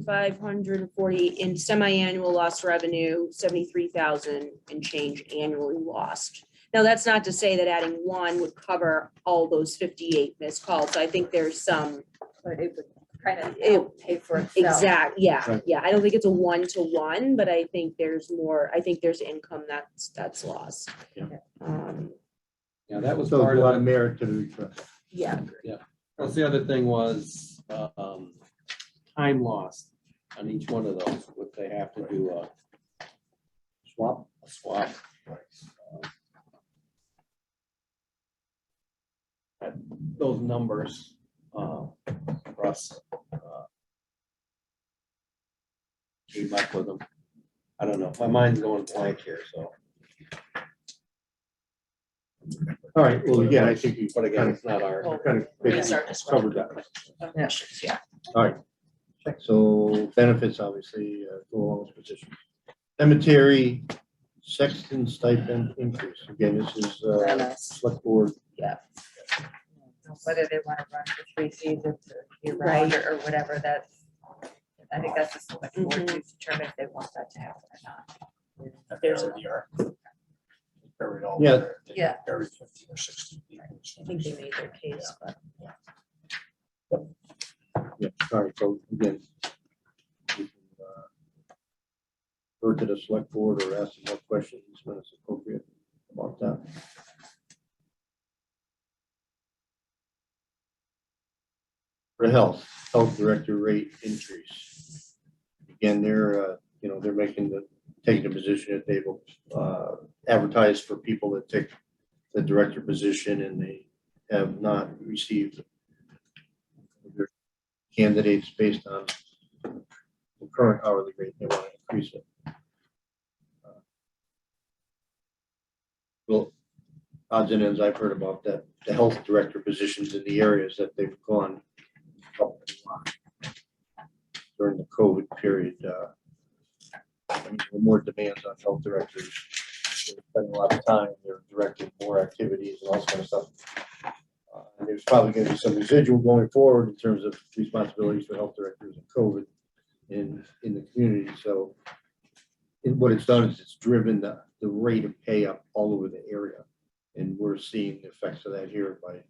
36,540 in semi-annual lost revenue, 73,000 and change annually lost. Now, that's not to say that adding one would cover all those 58 missed calls. I think there's some But it would kind of It- pay for itself. exact, yeah, Right. yeah. I don't think it's a one-to-one, but I think there's more, I think there's income that's lost. Yeah. Yeah, that was so there's part a lot of of it. merit to the request. Yeah. Plus, the other thing was, time lost on each one of those, what they have to do a swap. Those numbers, for us. Came up with them. I don't know, my mind's going blank here, so. All right, well, again, I think we But again, it's not our. kind of These are basically covered that. Questions, yeah. All right. So benefits, obviously, go along with positions. Cemetery sexton stipend increase. Again, this is select board. Whether they want to run for 3 seasons or year round or whatever, that's, I think that's the select board to determine if they want that to happen or not. There's a year. Buried all. Yeah. there. They Yeah. Buried 15 or 16 people. I think they made their case, but. Yeah, all right, so again. we can, Refer to the select board or ask them more questions when it's appropriate about that. For health director rate increase. Again, they're, they're taking the position that they've advertised for people that take the director position and they have not received their candidates based on the current hourly rate. They want to increase it. Well, odds and ends I've heard about that, the health director positions in the areas that they've gone up during the COVID period. There were more demands on health directors. They're spending a lot of time, they're directing more activities and all kind of stuff. And there's probably going to be some residual going forward in terms of responsibilities for health directors and COVID in the community. So what it's done is it's driven the rate of pay up all over the area. And we're seeing the effects of that here by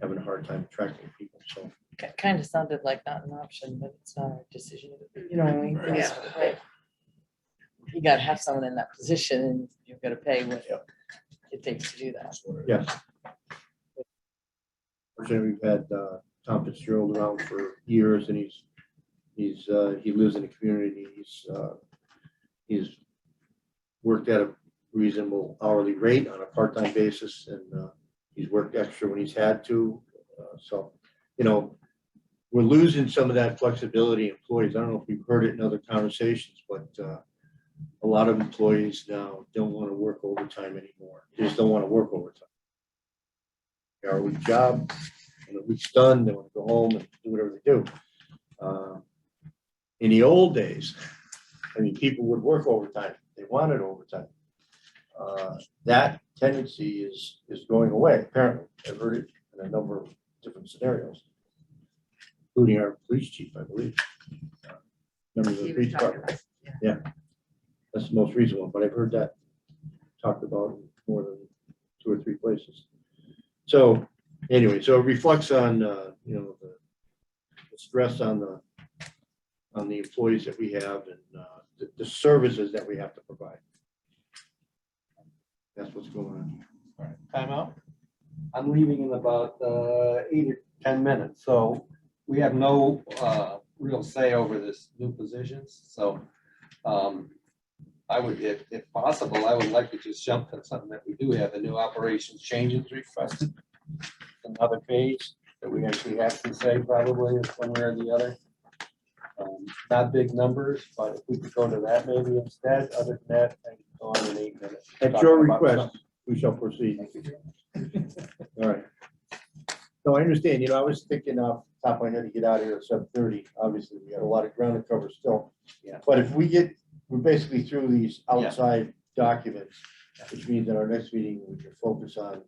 having a hard time attracting people. So Kind of sounded like not an option, but it's not our decision. You know what I mean? Yeah. Right. You gotta have someone in that position and you've got to pay what it takes to do that. yes. Fortunately, we've had Tom Fitzgerald around for years, and he lives in the community. He's worked at a reasonable hourly rate on a part-time basis, and he's worked extra when he's had to. So, we're losing some of that flexibility in employees. I don't know if we've heard it in other conversations, but a lot of employees now don't want to work overtime anymore. They just don't want to work overtime. Hourly job, when the week's done, they want to go home and do whatever they do. In the old days, people would work overtime. They wanted overtime. That tendency is going away. Apparently, I've heard it in a number of different scenarios, including our police chief, I believe. Members of the police department. Yeah, that's the most recent one, but I've heard that talked about in more than 2 or 3 places. So anyway, so it reflects on the stress on the employees that we have and the services that we have to provide. That's what's going on. All right, time out. I'm leaving in about 8 or 10 minutes, so we have no real say over this new positions. So I would, if possible, I would like to just jump to something that we do have, a new operations changes requested. Another page that we actually have to say probably one way or the other. Not big numbers, but if we could go to that maybe instead. Other than that, I can go on in 8 minutes. At your request, we shall proceed. All right. No, I understand. I was thinking off the top of my head to get out of here at 7:30. Obviously, we got a lot of ground to cover still. Yeah. But if we're basically through these outside documents, which means that our next meeting, we can focus on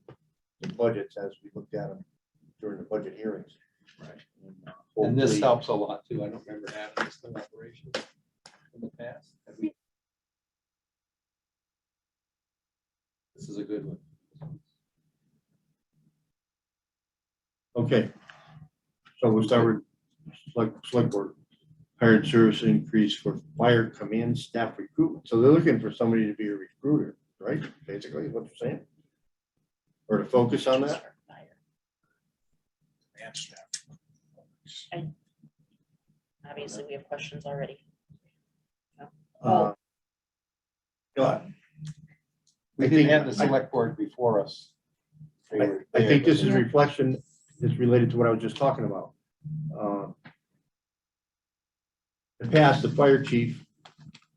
the budgets as we looked at them during the budget hearings. Right. And And this hopefully- helps a lot too. I don't remember having this in operation in the past. This is a good one. Okay. So we'll start with select board. Hired service increase for fire command staff recruitment. So they're looking for somebody to be a recruiter, right? Basically, is what they're saying. Or to focus on that. And staff. Obviously, we have questions already. Uh, We didn't have the select board before us. They were I think there, this but- is a reflection, it's related to what I was just talking about. In the past, the fire chief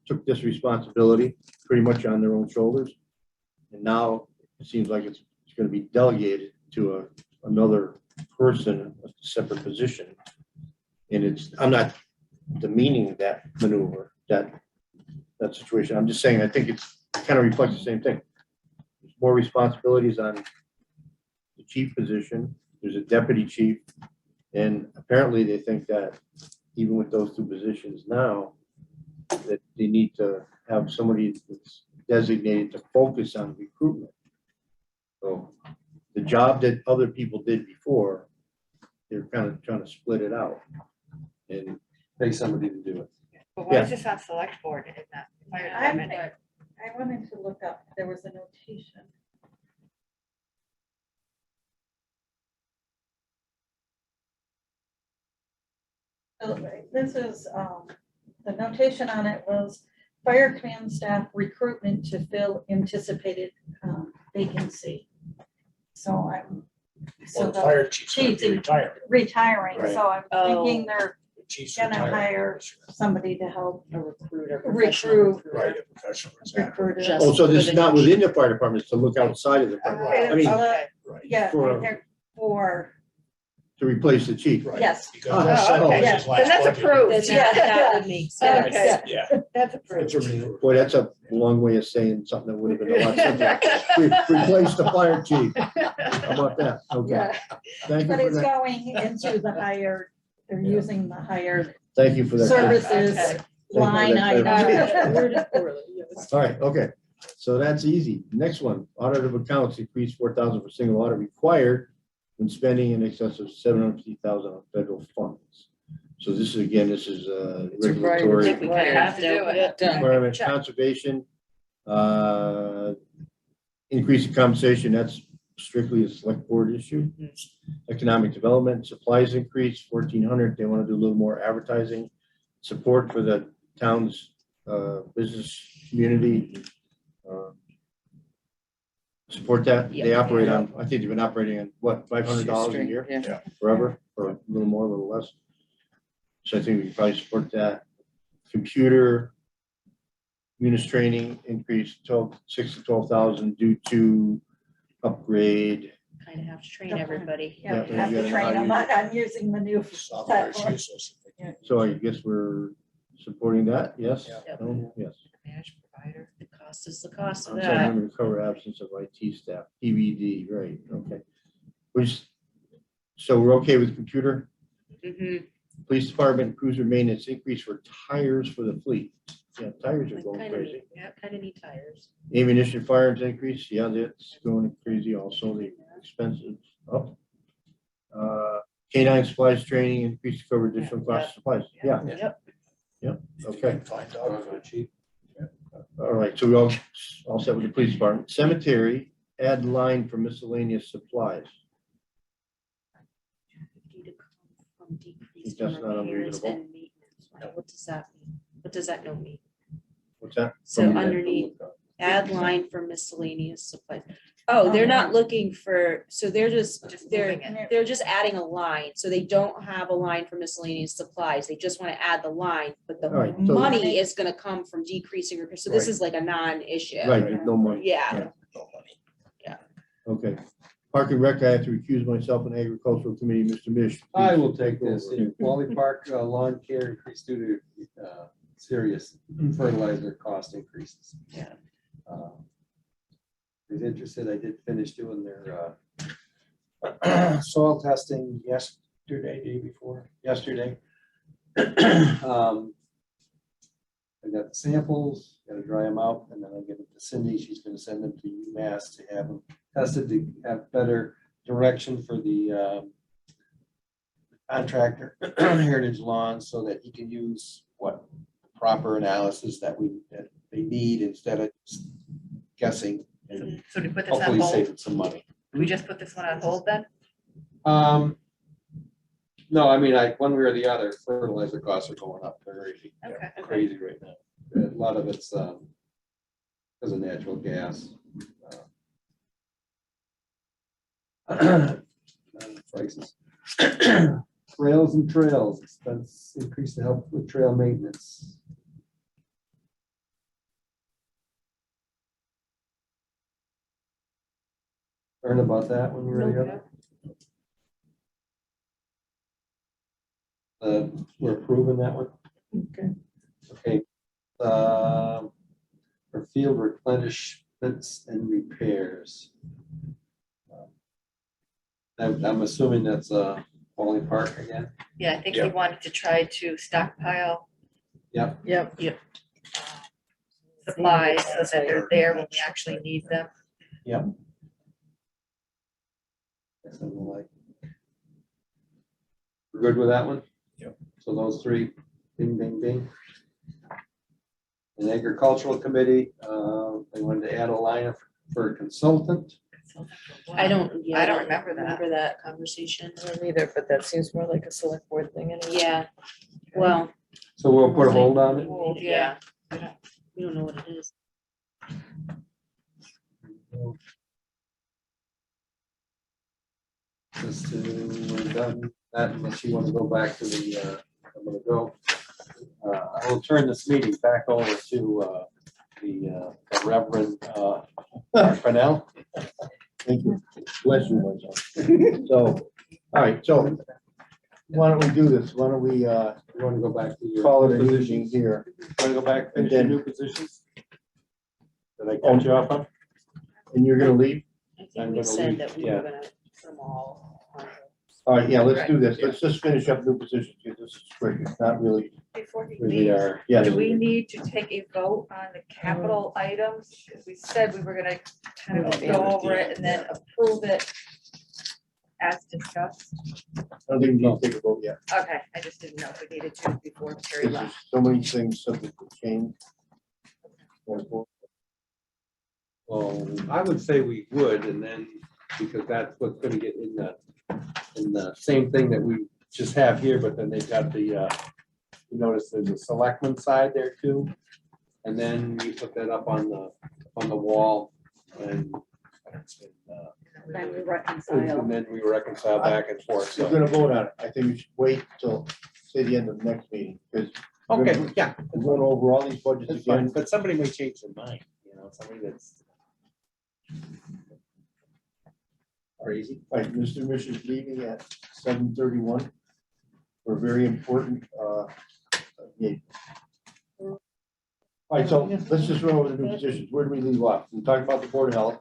took this responsibility pretty much on their own shoulders. And now it seems like it's it's gonna be delegated to another person, a separate position. And I'm not demeaning that maneuver, that situation. I'm just saying, I think it's kind of reflects the same thing. There's more responsibilities on the chief position. There's a deputy chief. And apparently they think that even with those two positions now, that they need to have somebody that's designated to focus on recruitment. So the job that other people did before, they're kind of trying to split it out. And Pay somebody to do it. But why is this on select board and not fire department? I wanted to look up, there was a notation. So this is, the notation on it was fire command staff recruitment to fill anticipated vacancy. So Well, so the the fire chief's gonna be chief's retiring. retiring, Right. so I'm thinking they're The chief's gonna retiring. hire somebody to help A recruiter. recruit. Right, a professional, exactly. Recruiter. Just- oh, so this for is the not next- within the fire department, it's to look outside of the fire department. I mean, Right, right. Yeah, for, to replace the chief. Right. yes. Because that's Oh, that was yeah. his Then last that's budget. approved. That's- Yeah. That would make sense. Okay. Yeah. That's approved. It's a- Boy, that's a long way of saying something that would have been a lot simpler. Replace the fire chief. How about that? Okay, Yeah, thank you but for it's that. going into the hired, they're using the hired Thank you for that. services Okay. line item. Worded poorly, yes. All right, okay, so that's easy. Next one, audit of accounts increased 4,000 for single audit required when spending in excess of 750,000 on federal funds. So this is, again, this is It's required. I regulatory think we kind of Have have to to do it. Done. environment Check. conservation. Increase in compensation, that's strictly a select board issue. Economic development, supplies increase 1,400. They want to do a little more advertising. Support for the town's business community. Support that. They Yeah. operate on, I think they've been operating on what, $500 a year Yeah. forever, or a little more, a little less. So I think we can probably support that. Computer munis training increased 6 to 12,000 due to upgrade. Kind of have to train everybody. Yeah, Yeah, you have you to gotta train them know on using the new Software is platform. useless. So I guess we're supporting that, yes? Yeah. No? Yes. Managed provider. The cost is the cost of I'm that. trying to cover absence of IT staff, PVD, right, okay. So we're okay with computer? Mhm. Police department cruiser maintenance increase for tires for the fleet. Yeah, tires are going Kind of crazy. need, yeah, kind of need tires. Ammunition firearms increase, yeah, that's going crazy also, the expenses up. Canine supplies training increase to cover additional cost of supplies, yeah, Yep. okay. Find dogs are cheap. All right, so we all set with the police department. Cemetery, add line for miscellaneous supplies. 50 to come from decreased That's not repairs unreasonable. and maintenance. What does that mean? What does that note mean? What's that? So Somebody had to underneath, look up. add line for miscellaneous supplies. Oh, they're not looking for, so they're just, Just they're, moving it. they're just adding a line. So they don't have a line for miscellaneous supplies. They just want to add the line, but the All right, so- money is gonna come from decreasing repairs. So this Right. is like a non-issue. Right, there's no money. Yeah. No money. Okay. Park and Rec, I have to recuse myself in agricultural committee, Mr. Mish. I please will take this. over. Wally Park lawn care increased due to serious fertilizer cost increases. Yeah. If you're interested, I did finish doing their soil testing day before, yesterday. I got the samples, gotta dry them out, and then I get it to Cindy. She's gonna send them to UMass to have them tested to have better direction for the contractor, Heritage Lawn, so that he can use what proper analysis that they need instead of just guessing and So do we put this on hopefully hold? save some money. Do we just put this one on hold then? No, I mean, one way or the other, fertilizer costs are going up very Okay. crazy right now. A lot of it's because of natural gas. Prices. Rails and trails, expense increase to help with trail maintenance. Learn about that when you were Nope. together? We're approving that one? Okay. Okay. For field replenishments and repairs. I'm assuming that's Foley Park again? Yeah, I think he Yep. wanted to try to stockpile Yep. Yep. supplies so that they're there when we actually need them. Something like. We're good with that one? Yep. So those three, bing, bing, bing. An agricultural committee, they wanted to add a line for a consultant. I don't, yeah, I don't remember that. Remember that conversation. I don't either, but that seems more like a select board thing anyway. Yeah, well, So we'll put a hold on it. Well, yeah, we don't know what it is. Just to, we're done that unless you want to go back to the, I'm gonna go. I will turn this meeting back over to the Reverend Purnell. Thank you. Bless you, my son. So, all right, so why don't we do this? Why don't we You want to go back to your call it an evening positions? here? Want to go back And to your then- new positions? Did I cut you off on? And you're gonna leave? I I'm think we gonna said leave, that we yeah. were gonna put them all on. All right, yeah, let's do this. Let's just finish up new positions, because this is quick. It's not really, Before he We leaves, are, yes. do we need to take a vote on the capital items? Because we said we were gonna kind of go over it and then approve it as discussed. I don't think we need to take a vote yet. Okay, I just didn't know if we needed to before Terry There's left. so many things subject to change. well, I would say we would, and then, because that's what's gonna get in the same thing that we just have here, but then they've got the, you notice there's a selectman side there too. And then you put that up on the wall and Then we reconcile. and then we reconcile back and forth, We're so. gonna vote on it. I think we should wait till, say, the end of next meeting, because Okay, yeah, we're going over all these budgets that's fine, again. but somebody may change their mind, somebody that's crazy. All right, Mr. and Mrs. leaving at 7:31 for a very important, meeting. All right, so let's just run over the new positions. Where do we leave off? We talked about the Board of Health.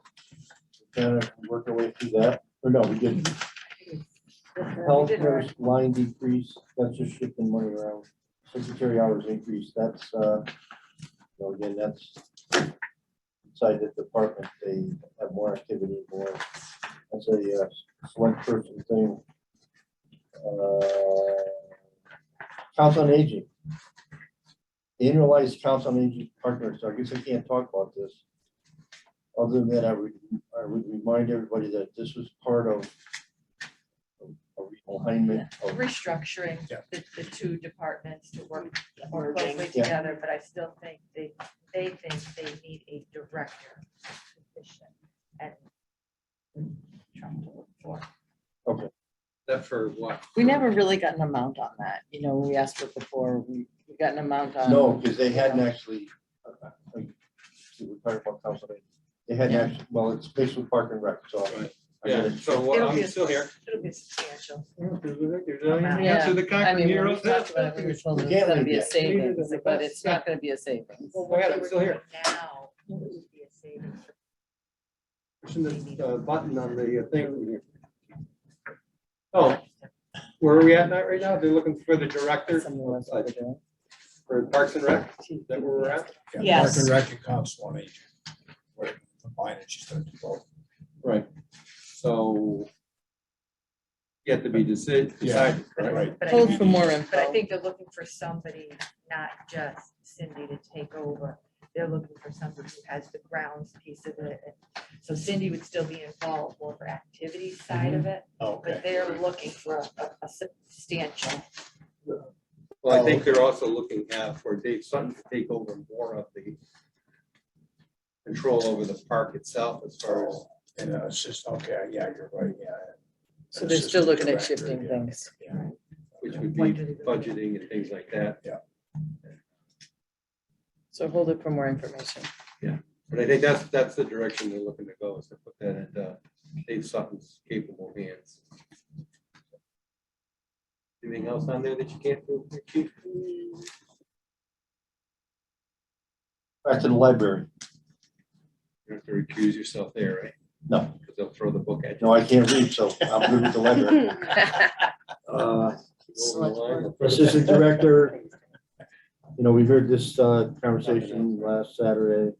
Kind of work our way through that, or no, we didn't. Health nurse line decrease, that's just shifting money around. Secretary hours increase, that's, again, that's inside the department, they have more activity, more, that's a select person thing. Council on Aging. Annualized Council on Aging partner, so I guess I can't talk about this. Other than that, I would remind everybody that this was part of a realignment of, Restructuring the two departments to work more Merging. closely Yeah. together, but I still think they think they need a director position and trying to look for. That for what? We never really got an amount on that. We asked for it before, we got an amount on. no, because they hadn't actually, we're talking about Council on Aging. They hadn't actually, well, it's based with Park and Rec, so. I Yeah, gotta- so It'll I'm be a- still here. It'll be substantial. Yeah, Answer the I mean, concrete when we talked about it, we were told We it's can't gonna leave be a yet. savings, but it's not gonna be a savings. Well, Go ahead, what I'm they still were here. doing now would be a savings. Pushing the button on the thing. Oh, where are we at right now? They're looking for the director Something else we're doing. for Parks and Rec? Is that where we're at? Yes. Park and Rec and Council on Aging. We're combining, she's gonna do both. Right. So. Yet to be decided, right? But I Hold think- for more But I info. think they're looking for somebody, not just Cindy to take over. They're looking for somebody who has the grounds piece of it. So Cindy would still be involved more for activity side of it, but they're looking for a substantial. Well, I think they're also looking for Dave Sutton to take over more of the control over the park itself as far as. And it's just, okay, yeah, you're right, yeah. So they're still looking at Assistant shifting director, things. yeah. Which would be budgeting and things like that. So hold it for more information. But I think that's the direction they're looking to go, is to put that into Dave Sutton's capable hands. Anything else on there that you can't do, Chief? Back to the library. You have to recuse yourself there, right? No, Because they'll throw the book at you. no, I can't read, so I'm good with the library. Assistant Director, you know, we heard this conversation last Saturday.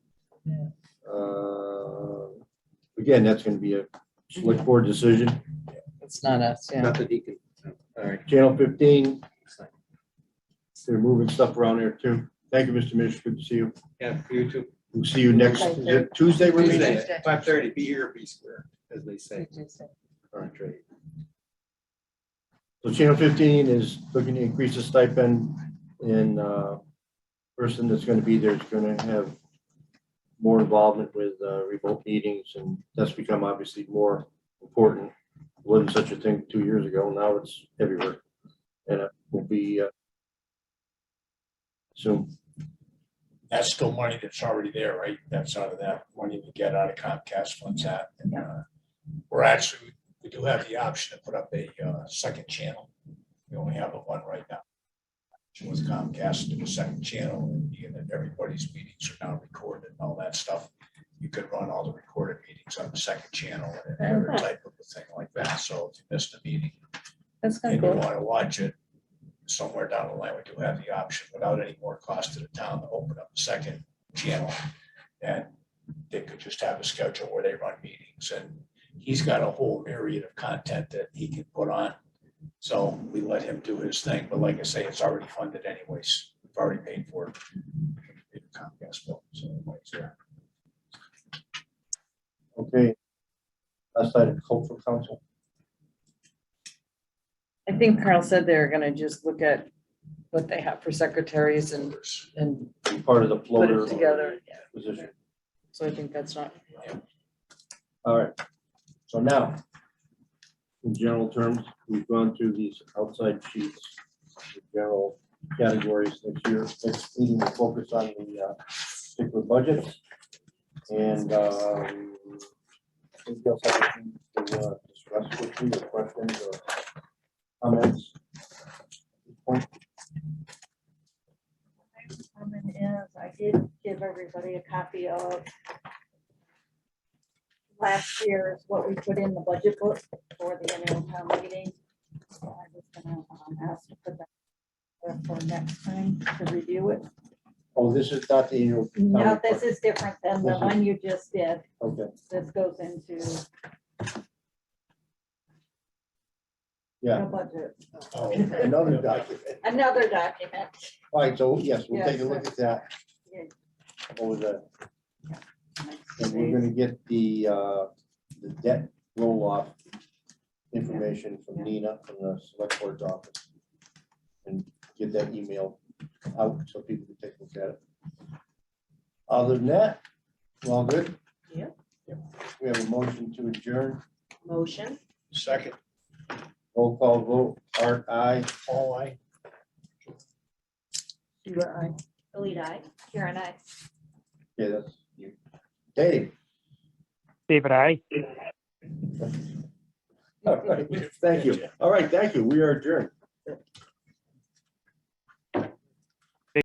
Again, that's gonna be a select board decision. It's not us, yeah. Not that he can. All right. Channel 15, they're moving stuff around there too. Thank you, Mr. Mish, good to see you. Yeah, you too. We'll see you next, is it Tuesday we're meeting? Tuesday, 5:30, be here, be square, as they say. Current trade. So Channel 15 is looking to increase the stipend, and person that's gonna be there is gonna have more involvement with remote meetings, and that's become obviously more important. It wasn't such a thing 2 years ago, now it's everywhere. And it will be soon. That's still money that's already there, right? That's out of that money we get out of Comcast funds that. And we do have the option to put up a second channel. We only have the one right now. With Comcast to the second channel, and being that everybody's meetings are now recorded and all that stuff. You could run all the recorded meetings on the second channel and every type of a thing like that. So if you missed a meeting That's kind and of you cool. want to watch it somewhere down the line, we do have the option without any more cost to the town to open up a second channel. And they could just have a schedule where they run meetings, and he's got a whole myriad of content that he can put on. So we let him do his thing, but like I say, it's already funded anyways. We've already paid for it. Paid the Comcast bill, so it's there. Okay. Last item, cultural council. I think Carl said they're gonna just look at what they have for secretaries and Part of the put floater it together. position. So I think that's not, All right. So now, in general terms, we've gone through these outside sheets, the general categories next year. Next meeting will focus on the particular budgets. And anything else I can discuss with you, or questions or comments? Comment is, I did give everybody a copy of last year's, what we put in the budget book for the annual town meeting. So I was gonna ask to put that there for next time to review it. Oh, this is not the annual. No, this is different than the This is- one you just did. Okay, This goes into yeah, the budget. Oh, another document. Another document. All right, so yes, we'll take a Yes, look at that. Yeah. What was that? And we're gonna get the debt roll-off information from Nina from the select board's office. And get that email out so people can take a look at it. Other than that, we're all good? Yeah. We have a motion to adjourn, Motion. second, roll call vote, Art, aye. all I. Delete I. Karen, I. Okay, that's you. Dave? David, I. All right, thank you. All right, thank you. We are adjourned.